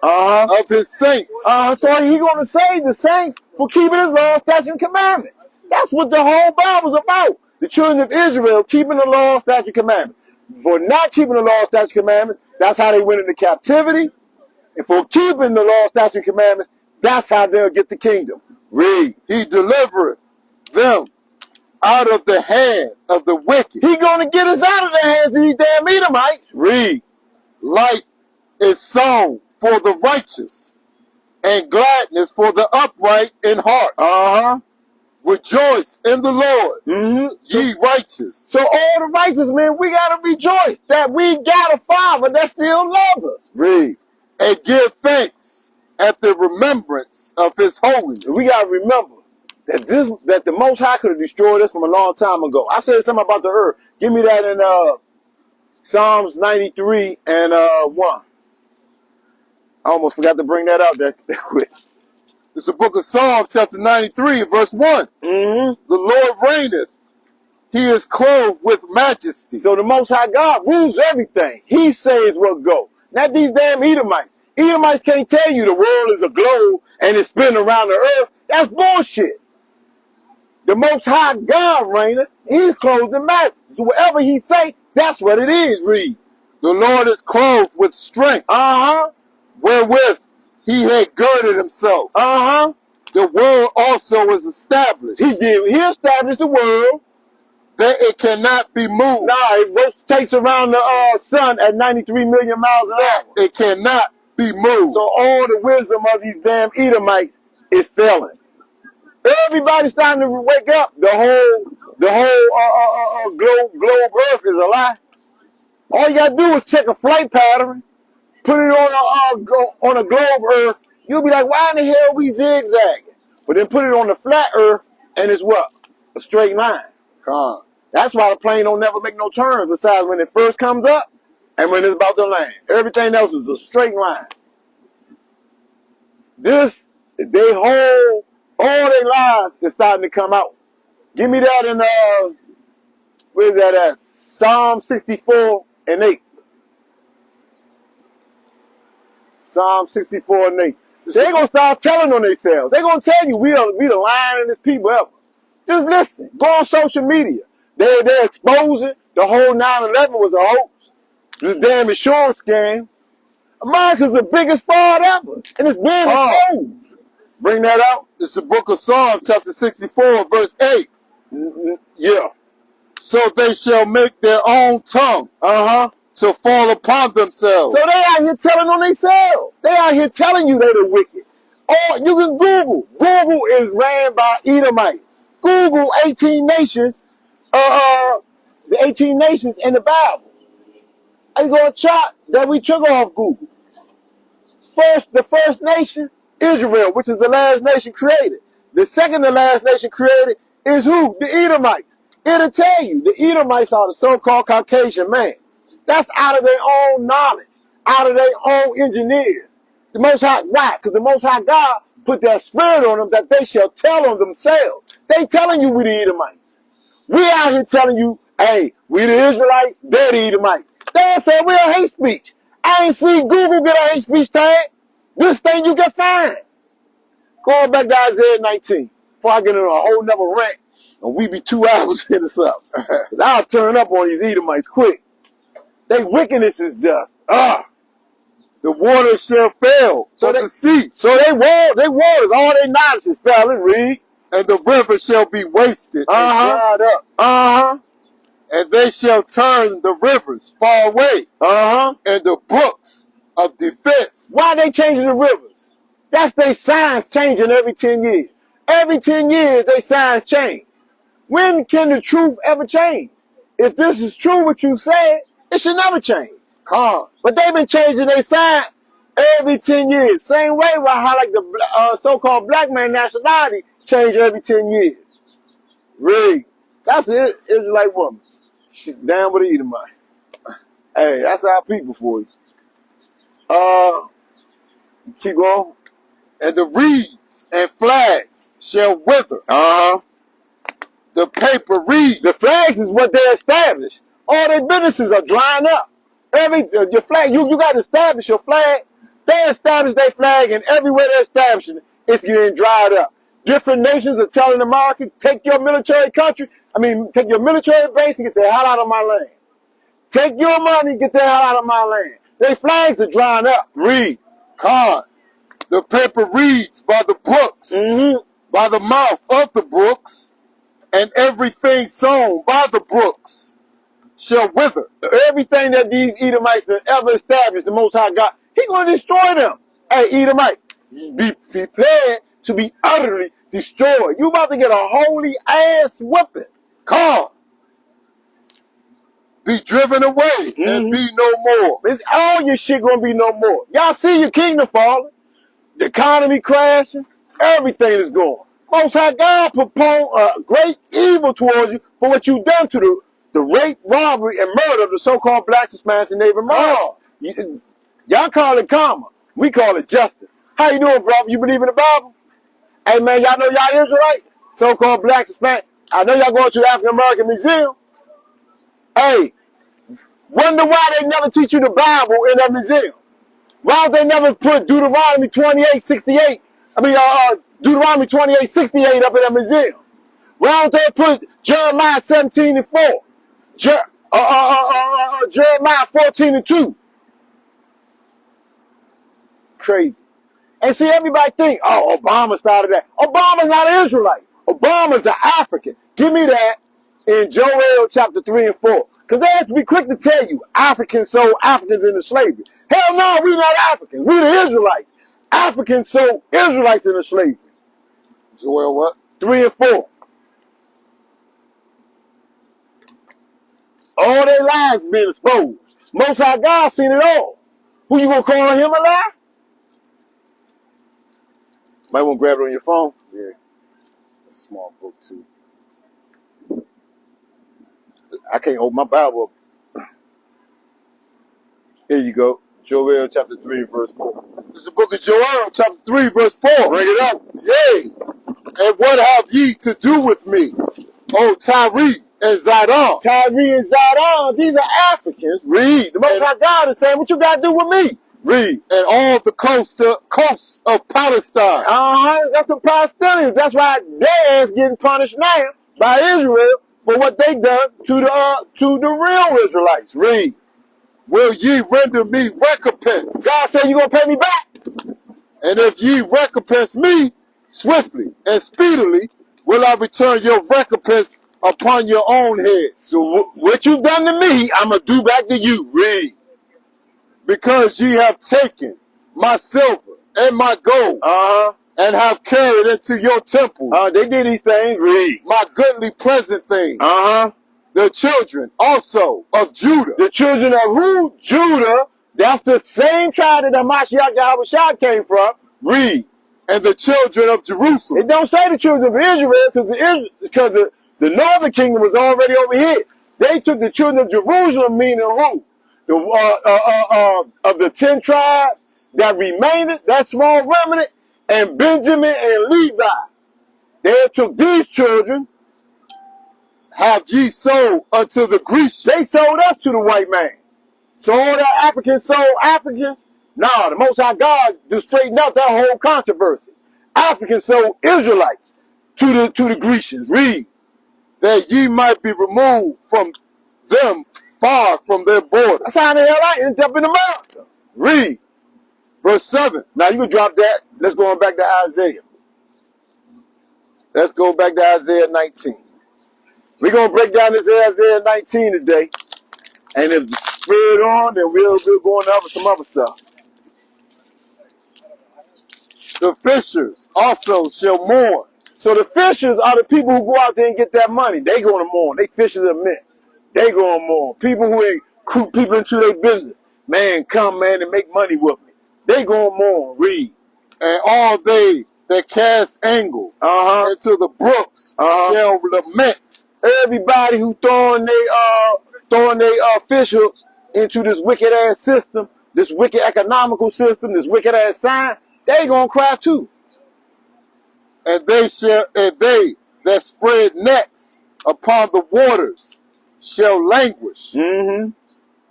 of his saints. So he going to save the saints for keeping his law, statutes, and commandments. That's what the whole Bible's about. The children of Israel keeping the law, statutes, and commandments. For not keeping the law, statutes, and commandments, that's how they went into captivity. And for keeping the law, statutes, and commandments, that's how they'll get the kingdom. Read. He delivereth them out of the hand of the wicked. He going to get us out of the hands of these damn Edomites. Read. Light is sown for the righteous, and gladness for the upright in heart. Rejoice in the Lord, ye righteous. So all the righteous men, we got to rejoice that we got a Father that still loves us. Read. And give thanks at the remembrance of his holiness. We got to remember that the Most High could have destroyed us from a long time ago. I said something about the earth. Give me that in Psalms 93 and 1. I almost forgot to bring that out that quick. It's the book of Psalms, chapter 93, verse 1. The Lord reigneth. He is clothed with majesty. So the Most High God rules everything. He says what go. Not these damn Edomites. Edomites can't tell you the world is a globe and it's spinning around the earth. That's bullshit. The Most High God reigneth. He's clothed in majesty. So whatever he say, that's what it is. Read. The Lord is clothed with strength. Wherewith he had girded himself. The world also is established. He did. He established the world. That it cannot be moved. Nah, it rotates around the sun at 93 million miles an hour. It cannot be moved. So all the wisdom of these damn Edomites is failing. Everybody's starting to wake up. The whole globe Earth is a lie. All you gotta do is check a flight pattern, put it on a globe Earth. You'll be like, why in the hell we zigzagging? But then put it on the flat Earth, and it's what? A straight line. That's why the plane don't never make no turns. Besides when it first comes up and when it's about to land, everything else is a straight line. This, they hold all their lies is starting to come out. Give me that in where's that at? Psalm 64 and 8. Psalm 64 and 8. They're gonna start telling on themselves. They're gonna tell you we the lyingest people ever. Just listen. Go on social media. They're exposing the whole 9/11 was a hoax. This damn insurance scam. America's the biggest fraud ever, and it's being exposed. Bring that out. It's the book of Psalms, chapter 64, verse 8. Yeah. So they shall make their own tongue to fall upon themselves. So they out here telling on themselves. They out here telling you they're the wicked. Or you can Google. Google is ran by Edomites. Google 18 nations, the 18 nations in the Bible. I go a chart that we took off Google. The first nation, Israel, which is the last nation created. The second to last nation created is who? The Edomites. It'll tell you the Edomites are the so-called Caucasian man. That's out of their own knowledge, out of their own engineers. The Most High, why? Because the Most High God put that spirit on them that they shall tell on themselves. They telling you we the Edomites. We out here telling you, hey, we the Israelites, they're the Edomites. They say we're a hate speech. I ain't seen Google get a hate speech tag. This thing you can find. Going back to Isaiah 19, before I get into a whole nother rant, and we be 2 hours in this up. I'll turn up on these Edomites quick. They wickedness is just, The water shall fail from the sea, so they waters, all their knowledge is failing, read. and the river shall be wasted and dried up. And they shall turn the rivers far away, and the brooks of defense. Why they changing the rivers? That's their signs changing every 10 years. Every 10 years, their signs change. When can the truth ever change? If this is true what you said, it should never change. But they've been changing their sign every 10 years. Same way how like the so-called black man nationality change every 10 years. Really? That's an Israelite woman. She down with the Edomite. Hey, that's our people for you. Keep going. And the reeds and flags shall wither. The paper reeds. The flags is what they established. All their businesses are drying up. Your flag, you got to establish your flag. They established their flag, and everywhere they establish it, it's getting dried up. Different nations are telling America, take your military base and get the hell out of my land. Take your money, get the hell out of my land. Their flags are drying up. Read. The paper reeds by the brooks, by the mouth of the brooks, and everything sown by the brooks shall wither. Everything that these Edomites have ever established, the Most High God, He's going to destroy them. Hey, Edomite, be prepared to be utterly destroyed. You about to get a holy ass whipping. Be driven away and be no more. It's all your shit going to be no more. Y'all see your kingdom falling. The economy crashing. Everything is gone. Most High God propose a great evil towards you for what you've done to the rape, robbery, and murder of the so-called blacks, Hispanics, and Native Americans. Y'all call it karma. We call it justice. How you doing, brother? You believe in the Bible? Hey, man, y'all know y'all Israelites? So-called blacks, Hispanics. I know y'all going to the African American Museum. Hey, wonder why they never teach you the Bible in that museum. Why don't they never put Deuteronomy 28:68? Deuteronomy 28:68 up in that museum. Why don't they put Jeremiah 17:4? Jeremiah 14:2. Crazy. And see, everybody think, oh, Obama started that. Obama's not an Israelite. Obama's an African. Give me that in Joel chapter 3 and 4. Because they have to be quick to tell you, Africans sold Africans into slavery. Hell no, we're not Africans. We're the Israelites. Africans sold Israelites into slavery. Joel what? 3 and 4. All their lives being exposed. Most High God seen it all. Who you gonna call him a lie? Might want to grab it on your phone. Yeah. A small book too. I can't open my Bible up. Here you go. Joel chapter 3 verse 4. This is the book of Joel chapter 3 verse 4. Bring it up. Yea. And what have ye to do with me, O Tyre and Zidon? Tyre and Zidon, these are Africans. Read. The Most High God is saying, what you got to do with me? Read. and all the coasts of Palestine. That's the Palestinians. That's why their ass getting punished now by Israel for what they done to the real Israelites. Read. Will ye render me recompense? God said you gonna pay me back. And if ye recompense me swiftly and speedily, will I return your recompense upon your own heads. So what you done to me, I'm gonna do back to you. Read. Because ye have taken my silver and my gold, and have carried into your temples They did these things. Read. my goodly present things. The children also of Judah, The children of who? Judah. That's the same tribe that the Mashiach Yahushua came from. Read. and the children of Jerusalem, It don't say the children of Israel because the northern kingdom was already over here. They took the children of Jerusalem, meaning who? Of the 10 tribes that remained, that small remnant, and Benjamin and Levi. They took these children. have ye sold unto the Grecians. They sold us to the white man. So all that Africans sold Africans. Nah, the Most High God just straightened out that whole controversy. Africans sold Israelites to the Grecians. Read. That ye might be removed from them far from their border. That's how the hell I ended up in America. Read. Verse 7. Now you can drop that. Let's go on back to Isaiah. Let's go back to Isaiah 19. We're going to break down this Isaiah 19 today. And if the spirit on, then we'll go on to some other stuff. The fishers also shall mourn. So the fishers are the people who go out there and get that money. They going to mourn. They fishers of men. They going to mourn. People who ain't recruit people into their business. Man, come, man, and make money with me. They going to mourn. Read. And all they that cast angle into the brooks shall lament. Everybody who throwing their fish hooks into this wicked ass system, this wicked economical system, this wicked ass sign, they gonna cry too. And they that spread nets upon the waters shall languish.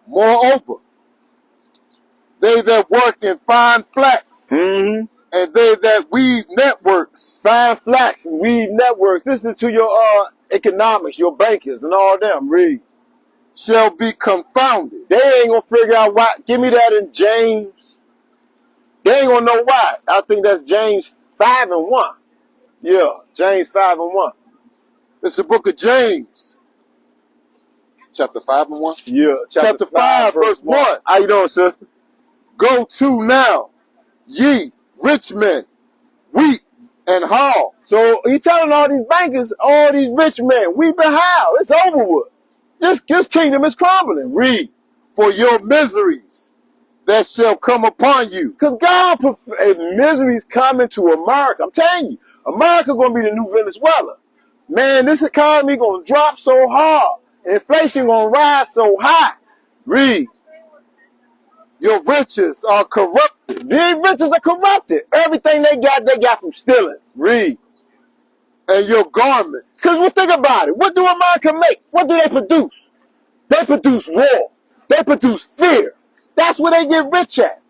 Moreover, they that work in fine flax, and they that weave networks. Fine flax and weave networks. Listen to your economics, your bankers and all them. Read. Shall be confounded. They ain't gonna figure out why. Give me that in James. They ain't gonna know why. I think that's James 5:1. Yeah, James 5:1. It's the book of James. Chapter 5:1. Yeah, chapter 5 verse 1. How you doing, sister? Go to now, ye rich men, weep and howl. So he telling all these bankers, all these rich men, weep and howl. It's over with. This kingdom is crumbling. Read. For your miseries that shall come upon you. Because God put miseries coming to America. I'm telling you, America going to be the new Venezuela. Man, this economy going to drop so hard. Inflation going to rise so high. Read. Your riches are corrupted. These riches are corrupted. Everything they got from stealing. Read. And your garments. Because well, think about it. What do America make? What do they produce? They produce war. They produce fear. That's where they get rich at.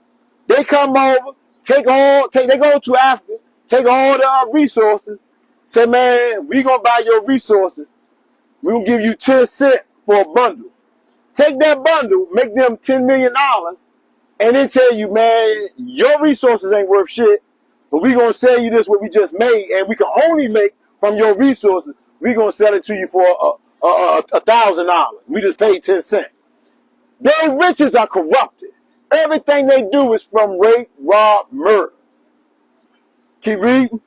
They come over, they go to Africa, take all the resources, say, man, we gonna buy your resources. We gonna give you 10 cents for a bundle. Take that bundle, make them $10 million, and then tell you, man, your resources ain't worth shit, but we gonna sell you this what we just made, and we can only make from your resources. We gonna sell it to you for $1,000. We just paid 10 cents. Those riches are corrupted. Everything they do is from rape, rob, murder. Keep reading.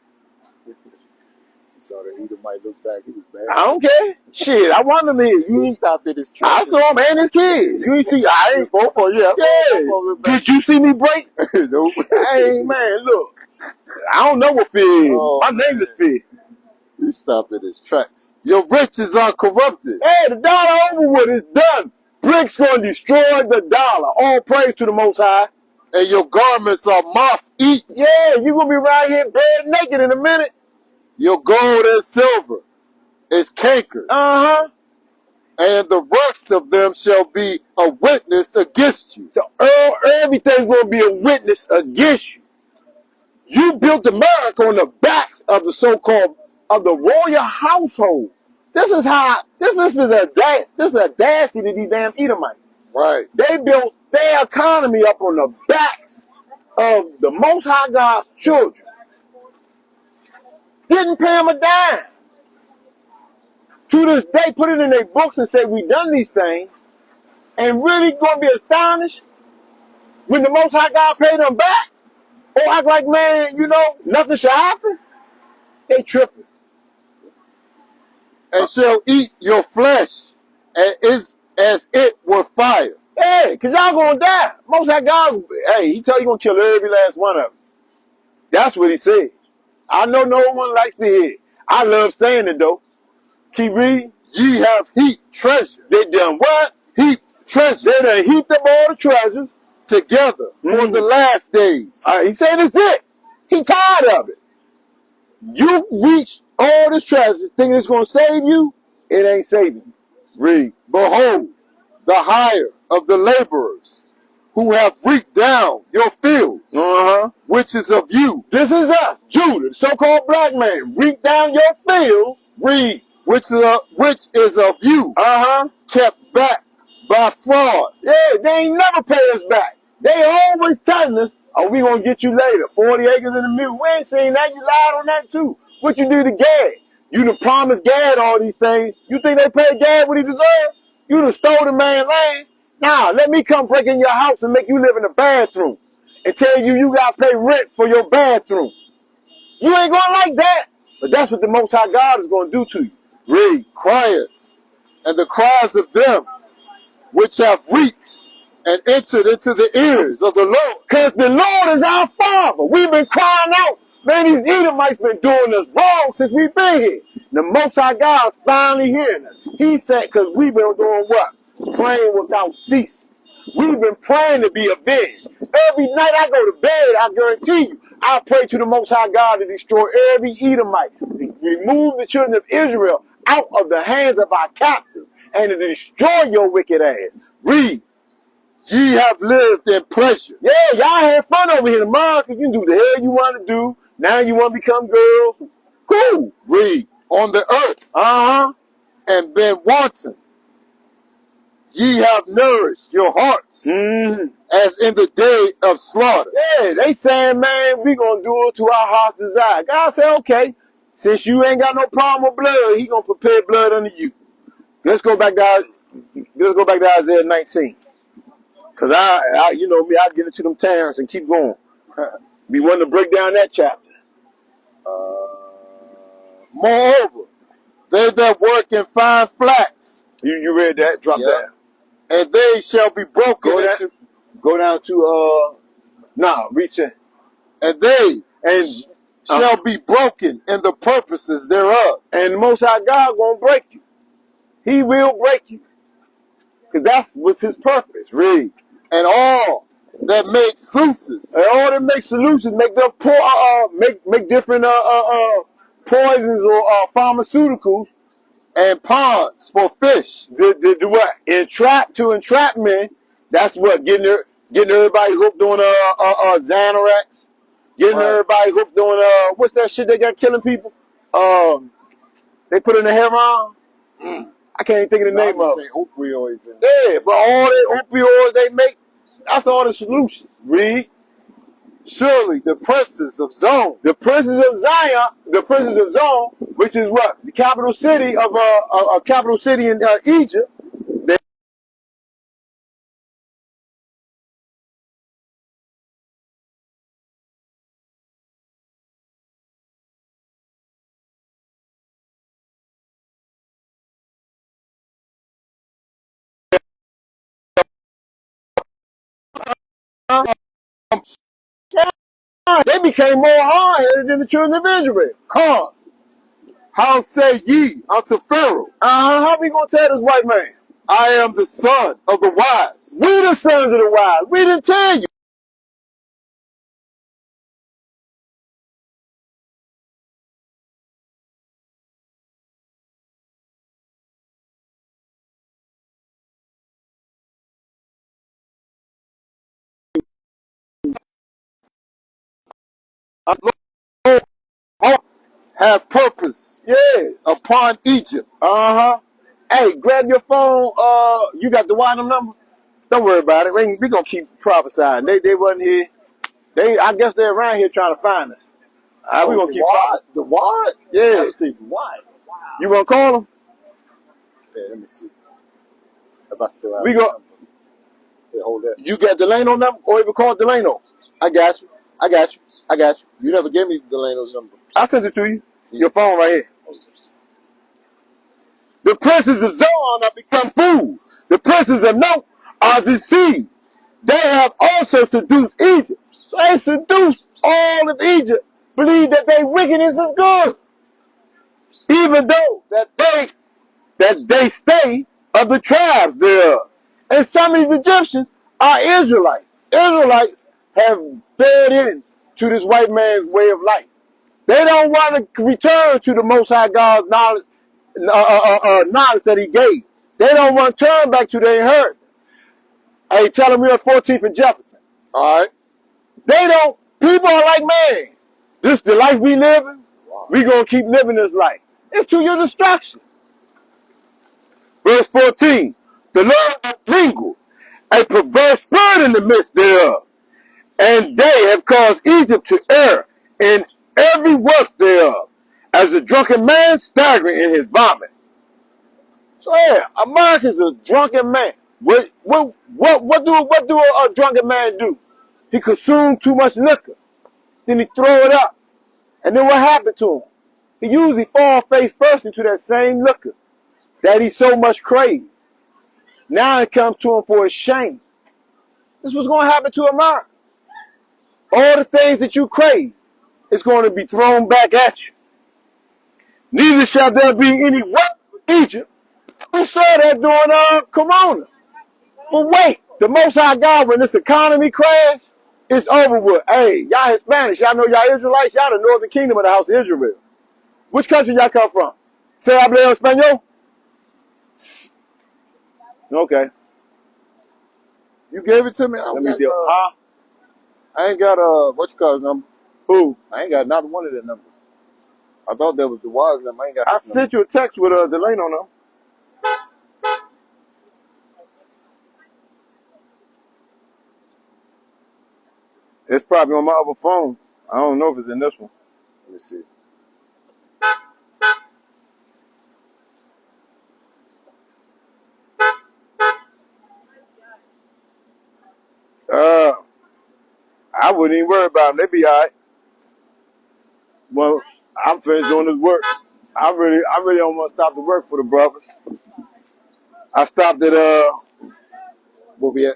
So the Edom might look back. He was bad. I don't care. Shit, I want him here. He stopped at his truck. I saw him and his kid. You ain't see. I ain't both of you. Yeah. Did you see me break? Nope. Hey man, look. I don't know what fear is. Oh, my name is fear. He stopped at his tracks. Your riches are corrupted. Hey, the dollar over with. It's done. Bricks gonna destroy the dollar. All praise to the Most High. And your garments are moth-eaten. Yeah, you gonna be right here bare naked in a minute. Your gold and silver is cankered. and the rest of them shall be a witness against you. So everything's going to be a witness against you. You built America on the backs of the so-called of the royal household. This is the audacity of these damn Edomites. Right. They built their economy up on the backs of the Most High God's children. Didn't pay them a dime. To this day, put it in their books and say, we done these things, and really going to be astonished when the Most High God paid them back? Or act like, man, nothing should happen? They tripping. And shall eat your flesh as it were fire. Hey, because y'all going to die. Most High God, he tell you going to kill every last one of them. That's what he said. I know no one likes to hear it. I love saying it, though. Keep reading. Ye have heaped treasure. They done what? Heaped treasure. They done heaped up all the treasures Together for the last days. He said it's it. He tired of it. You reach all this treasure thinking it's going to save you. It ain't saving you. Read. Behold, the hire of the laborers who have reaped down your fields, which is of you. This is us, Judah, the so-called black man. Reap down your fields. Read. Which is of you. Kept back by fraud. Yeah, they ain't never pay us back. They always telling us, oh, we gonna get you later. 40 acres in the mule. We ain't seen that. You lied on that too. What you do to Gad? You done promised Gad all these things. You think they paid Gad what he deserved? You done stole the man's land. Nah, let me come break in your house and make you live in the bathroom and tell you you gotta pay rent for your bathroom. You ain't gonna like that. But that's what the Most High God is gonna do to you. Read. Crieth, and the cries of them which have reaped and entered into the ears of the Lord. Because the Lord is our Father. We've been crying out. Man, these Edomites been doing us wrong since we've been here. The Most High God's finally hearing us. He said, because we've been doing what? Praying without ceasing. We've been praying to be avenged. Every night I go to bed, I guarantee you, I pray to the Most High God to destroy every Edomite, to remove the children of Israel out of the hands of our captives, and to destroy your wicked ass. Read. Ye have lived in pleasure. Yeah, y'all had fun over here tomorrow because you do the hell you want to do. Now you want to become girls. Cool. Read. On the earth. And been wanton. Ye have nourished your hearts as in the day of slaughter. Yeah, they saying, man, we going to do it to our heart's desire. God said, okay, since you ain't got no problem with blood, he going to prepare blood under you. Let's go back to Isaiah 19. Because you know me, I get into them towns and keep going. Be wanting to break down that chapter. Moreover, they that work in fine flax. You read that? Drop that. And they shall be broken Go down to, reach in. And they shall be broken in the purposes thereof. And the Most High God gonna break you. He will break you. Because that's what's his purpose. Read. And all that make sluices. And all that make solutions, make them make different poisons or pharmaceuticals. And ponds for fish. Do what? Entrapment. That's what? Getting everybody hooked on Xanax. Getting everybody hooked on what's that shit they got killing people? They put in the heroin. I can't even think of the name of it. Opioids. Yeah, but all the opioids they make, that's all the solution. Read. Surely the princes of Zon. The princes of Zon, which is what? The capital city of a capital city in Egypt. They became more hard-headed than the children of Israel. How say ye unto Pharaoh? How we gonna tell this white man? I am the son of the wise. We the sons of the wise. We didn't tell you. have purpose Yeah. upon Egypt. Uh-huh. Hey, grab your phone. You got the Wyndham number? Don't worry about it. We gonna keep prophesying. They wasn't here. I guess they're around here trying to find us. We gonna the keep wide? prophesying. The wide? Yeah. Let me see. The wide. You gonna call them? Yeah, let me see. If I still have We the go. number. Yeah, hold that. You got Delano number, or even call Delano. I got you. I got you. I got you. You never gave me Delano's number. I sent it to you. Your phone right here. The princes of Zoan are become fools. The princes of Note are deceived. They have also seduced Egypt. So they seduced all of Egypt. Believe that their wickedness is good. Even though that they stay of the tribes thereof. And some of these Egyptians are Israelites. Israelites have fed in to this white man's way of life. They don't want to return to the Most High God's knowledge that He gave. They don't want to turn back to their inheritance. Hey, tell them we're at 14th and Jefferson. All right. They don't. People are like, man, this is the life we living. We gonna keep living this life. It's to your destruction. Verse 14. The Lord hath mingled a perverse spirit in the midst thereof, and they have caused Egypt to err in every work thereof, as a drunken man staggering in his vomit. So yeah, America's a drunken man. What do a drunken man do? He consumed too much liquor. Then he throw it up. And then what happened to him? He usually fall face first into that same liquor that he so much craved. Now it comes to him for his shame. This is what's going to happen to America. All the things that you crave is going to be thrown back at you. Neither shall there be any work for Egypt. We saw that during Corona. But wait, the Most High God, when this economy crashed, it's over with. Hey, y'all Hispanics, y'all know y'all Israelites, y'all the northern kingdom of the house of Israel. Which country y'all come from? ¿Se habla español? Okay. You gave it to me. Let me deal. Huh? I ain't got what you call his number. Who? I ain't got neither one of their numbers. I thought that was the wise number. I ain't got. I sent you a text with Delano on them. It's probably on my other phone. I don't know if it's in this one. Let me see. I wouldn't even worry about them. They be all right. Well, I'm finished doing this work. I really don't want to stop the work for the brothers. I stopped at Where we at?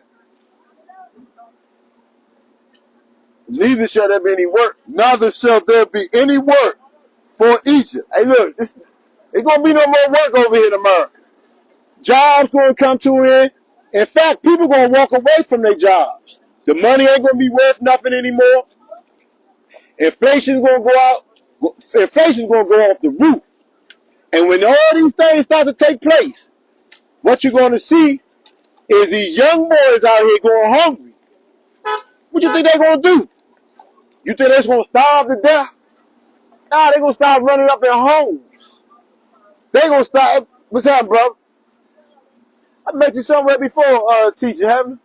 neither shall there be any work. Neither shall there be any work for Egypt. Hey, look, it's gonna be no more work over here in America. Jobs gonna come to an end. In fact, people gonna walk away from their jobs. The money ain't gonna be worth nothing anymore. Inflation's gonna go out. Inflation's gonna go off the roof. And when all these things start to take place, what you're gonna see is these young boys out here going hungry. What you think they're gonna do? You think they're gonna starve to death? Nah, they're gonna start running up in homes. They're gonna start. What's happening, bro? I met you somewhere before, teacher, haven't you?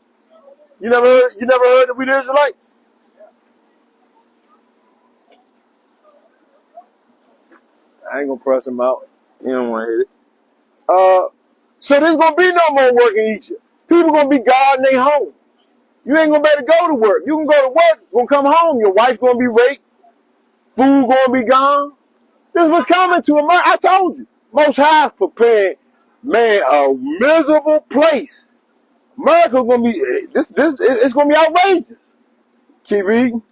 You never heard that we the Israelites? I ain't gonna press him out. He don't want to hit it. So there's gonna be no more work in Egypt. People gonna be guarding their homes. You ain't gonna be able to go to work. You can go to work, gonna come home. Your wife's gonna be raped. Food gonna be gone. This was coming to America. I told you. Most High prepared, man, a miserable place. America's gonna be it's gonna be outrageous. Keep reading.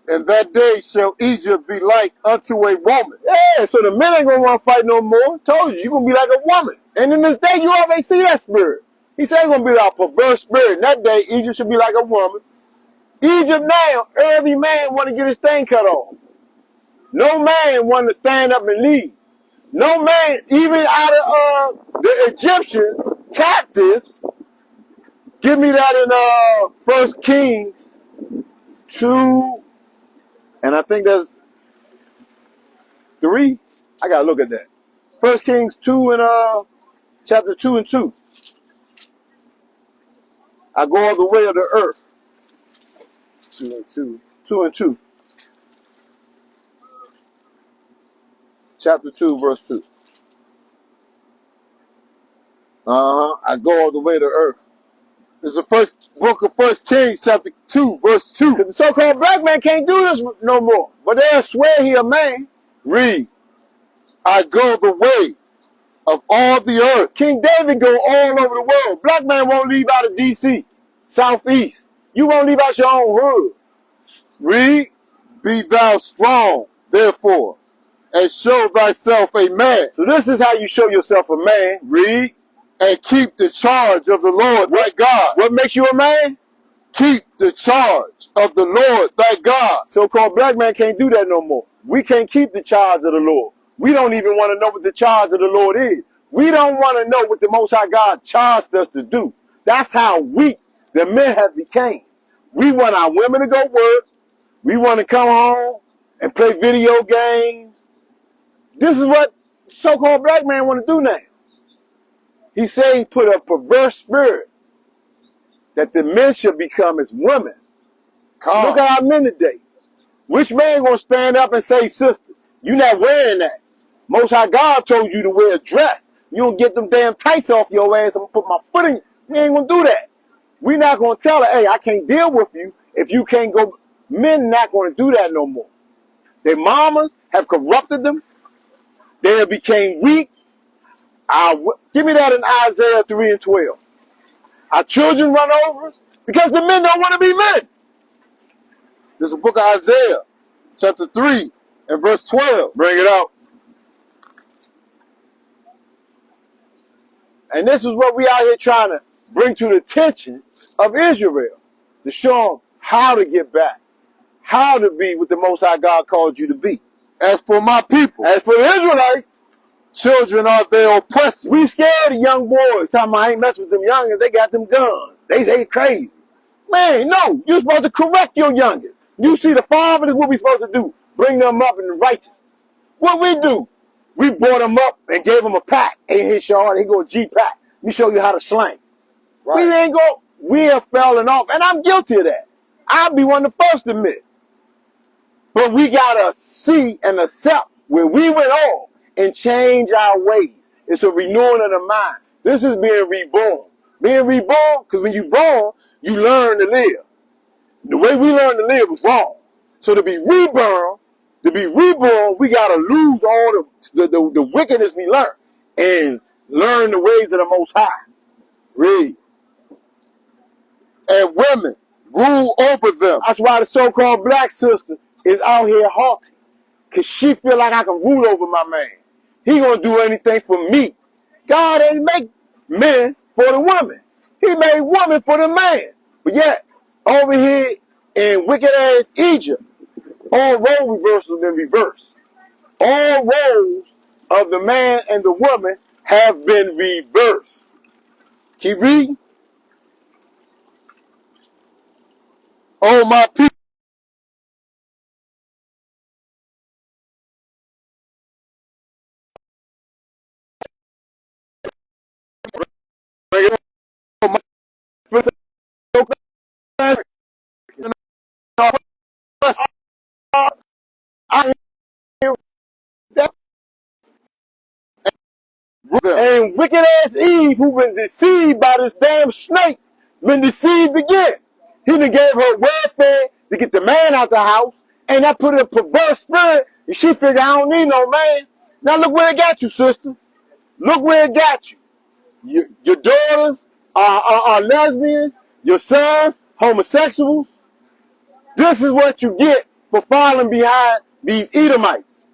And that day shall Egypt be like unto a woman. Yeah, so the men ain't gonna want to fight no more. Told you, you're gonna be like a woman. And in this day, you already see that spirit. He said it's gonna be like a perverse spirit. In that day, Egypt should be like a woman. Egypt now, every man want to get his thing cut off. No man want to stand up and lead. No man, even out of the Egyptian captives. Give me that in 1 Kings 2. And I think that's 3. I gotta look at that. 1 Kings 2 and chapter 2 and 2. I go all the way of the earth. 2 and 2. 2 and 2. Chapter 2, verse 2. I go all the way to earth. It's the first book of 1 Kings, chapter 2, verse 2. Because the so-called black man can't do this no more. But they'll swear he a man. Read. I go the way of all the earth. King David go all over the world. Black man won't leave out of D.C., Southeast. You won't leave out your own hood. Read. Be thou strong, therefore, and show thyself a man. So this is how you show yourself a man. Read. And keep the charge of the Lord thy God. What makes you a man? Keep the charge of the Lord thy God. So-called black man can't do that no more. We can't keep the charge of the Lord. We don't even want to know what the charge of the Lord is. We don't want to know what the Most High God charged us to do. That's how weak the men have become. We want our women to go work. We want to come home and play video games. This is what so-called black man want to do now. He said he put a perverse spirit that the men should become as women. Look at our men today. Which man gonna stand up and say, sister, you not wearing that? Most High God told you to wear a dress. You don't get them damn tights off your ass. I'm gonna put my foot in you. We ain't gonna do that. We not gonna tell her, hey, I can't deal with you if you can't go. Men not gonna do that no more. Their mamas have corrupted them. They have became weak. Give me that in Isaiah 3 and 12. Our children run over us because the men don't want to be men. There's a book of Isaiah, chapter 3 and verse 12. Bring it out. And this is what we out here trying to bring to the attention of Israel, to show them how to get back, how to be what the Most High God called you to be. As for my people, As for the Israelites, children are their oppressors. we scared of young boys. Talking about I ain't mess with them youngins. They got them guns. They crazy. Man, no. You're supposed to correct your youngins. You see the father is what we supposed to do. Bring them up in the righteous. What we do? We brought them up and gave them a pack. Ain't hit y'all. They go G-pack. Let me show you how to slang. Right. We have fallen off. And I'm guilty of that. I'll be one of the first to admit. But we got to see and accept where we went off and change our ways. It's a renewing of the mind. This is being reborn. Being reborn, because when you born, you learn to live. The way we learned to live was wrong. So to be reborn, we got to lose all the wickedness we learned and learn the ways of the Most High. Read. And women rule over them. That's why the so-called black sister is out here haughty. Because she feel like I can rule over my man. He going to do anything for me. God ain't make men for the woman. He made woman for the man. But yet, over here in wicked ass Egypt, all role reversals been reversed. All roles of the man and the woman have been reversed. Keep reading. Oh, my people. And wicked ass Eve, who been deceived by this damn snake, been deceived again. He done gave her welfare to get the man out the house, and that put in a perverse spirit, and she figured, I don't need no man. Now look where it got you, sister. Look where it got you. Your daughters are lesbians, your sons, homosexuals. This is what you get for falling behind these Edomites.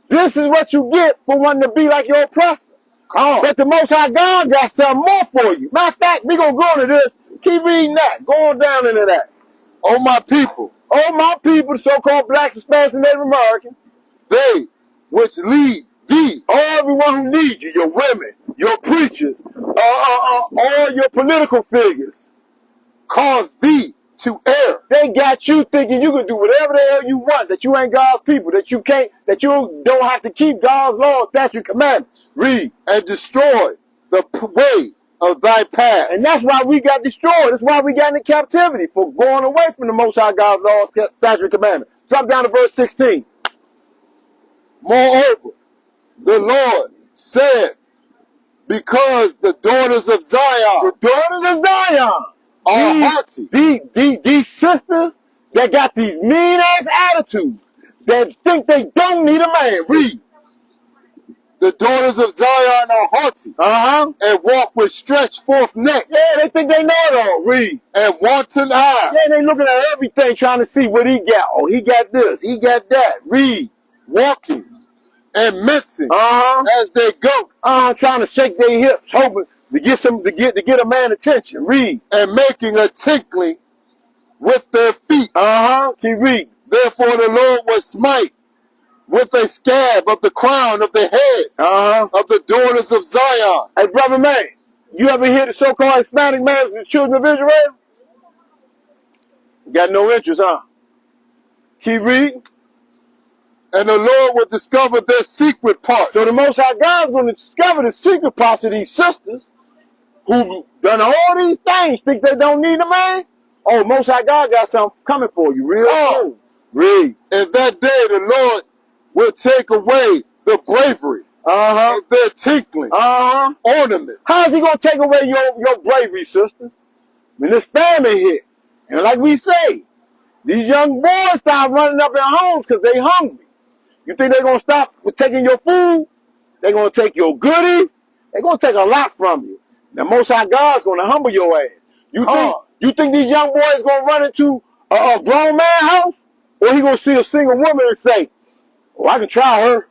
This is what you get for wanting to be like your oppressor. But the Most High God got something more for you. Matter of fact, we're going to go into this. Keep reading that. Go on down into that. Oh, my people. Oh, my people, the so-called blacks, Hispanics, and Native Americans. They which lead thee. Everyone who needs you, your women, your preachers, all your political figures. Cause thee to err. They got you thinking you can do whatever the hell you want, that you ain't God's people, that you can't, that you don't have to keep God's laws, statutes, commandments. Read. And destroy the way of thy paths. And that's why we got destroyed. That's why we got into captivity, for going away from the Most High God's laws, statutes, and commandments. Drop down to verse 16. Moreover, the Lord said, because the daughters of Zion The daughters of Zion are haughty, these sisters that got these mean ass attitudes, that think they don't need a man. Read. the daughters of Zion are haughty, and walk with stretched forth neck, Yeah, they think they know it all. Read. and wanton eye, Yeah, they looking at everything trying to see what he got. Oh, he got this. He got that. Read. walking and mincing Uh-huh. as they go, Trying to shake their hips, hoping to get some to get a man attention. Read. and making a tinkling with their feet. Keep reading. Therefore the Lord will smite with a scab of the crown of the head of the daughters of Zion. Hey, brother man, you ever hear the so-called Hispanic man of the children of Israel? Got no interest, huh? Keep reading. And the Lord will discover their secret parts. So the Most High God's going to discover the secret parts of these sisters who done all these things, think they don't need a man. Oh, Most High God got something coming for you, real soon. Read. In that day the Lord will take away the bravery of their tinkling ornament. How's he going to take away your bravery, sister? When this famine hit, and like we say, these young boys start running up in homes because they hungry. You think they're going to stop with taking your food? They're going to take your goodies? They're going to take a lot from you. The Most High God's going to humble your ass. You think these young boys going to run into a grown man house? Or he going to see a single woman and say, oh, I can try her.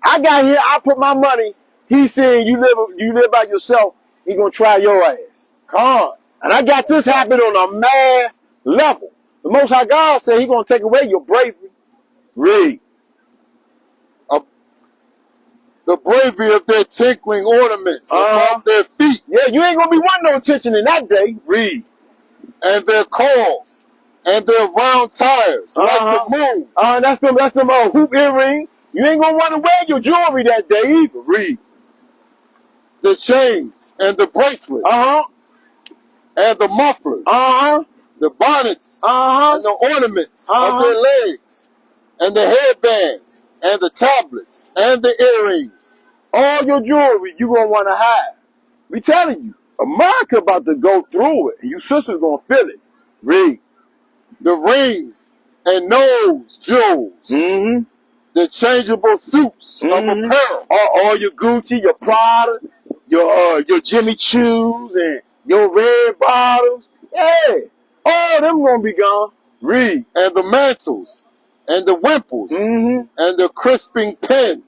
I got here, I put my money. He's saying you live by yourself. He going to try your ass. Come on. And I got this happening on a mass level. The Most High God said he going to take away your bravery. Read. The bravery of their tinkling ornaments above their feet. Yeah, you ain't gonna be wanting no attention in that day. Read. And their calls and their round tires like the moon. That's them hoop earring. You ain't gonna want to wear your jewelry that day either. Read. The chains and the bracelets and the mufflers, the bonnets and the ornaments of their legs, and the headbands and the tablets and the earrings. All your jewelry you gonna want to hide. We telling you, America about to go through it, and you sisters gonna feel it. Read. The rings and nose jewels, the changeable suits of apparel, All your Gucci, your Prada, your Jimmy Choos, and your red bottles. Yeah, all them gonna be gone. Read. and the mantles and the wimples and the crisping pins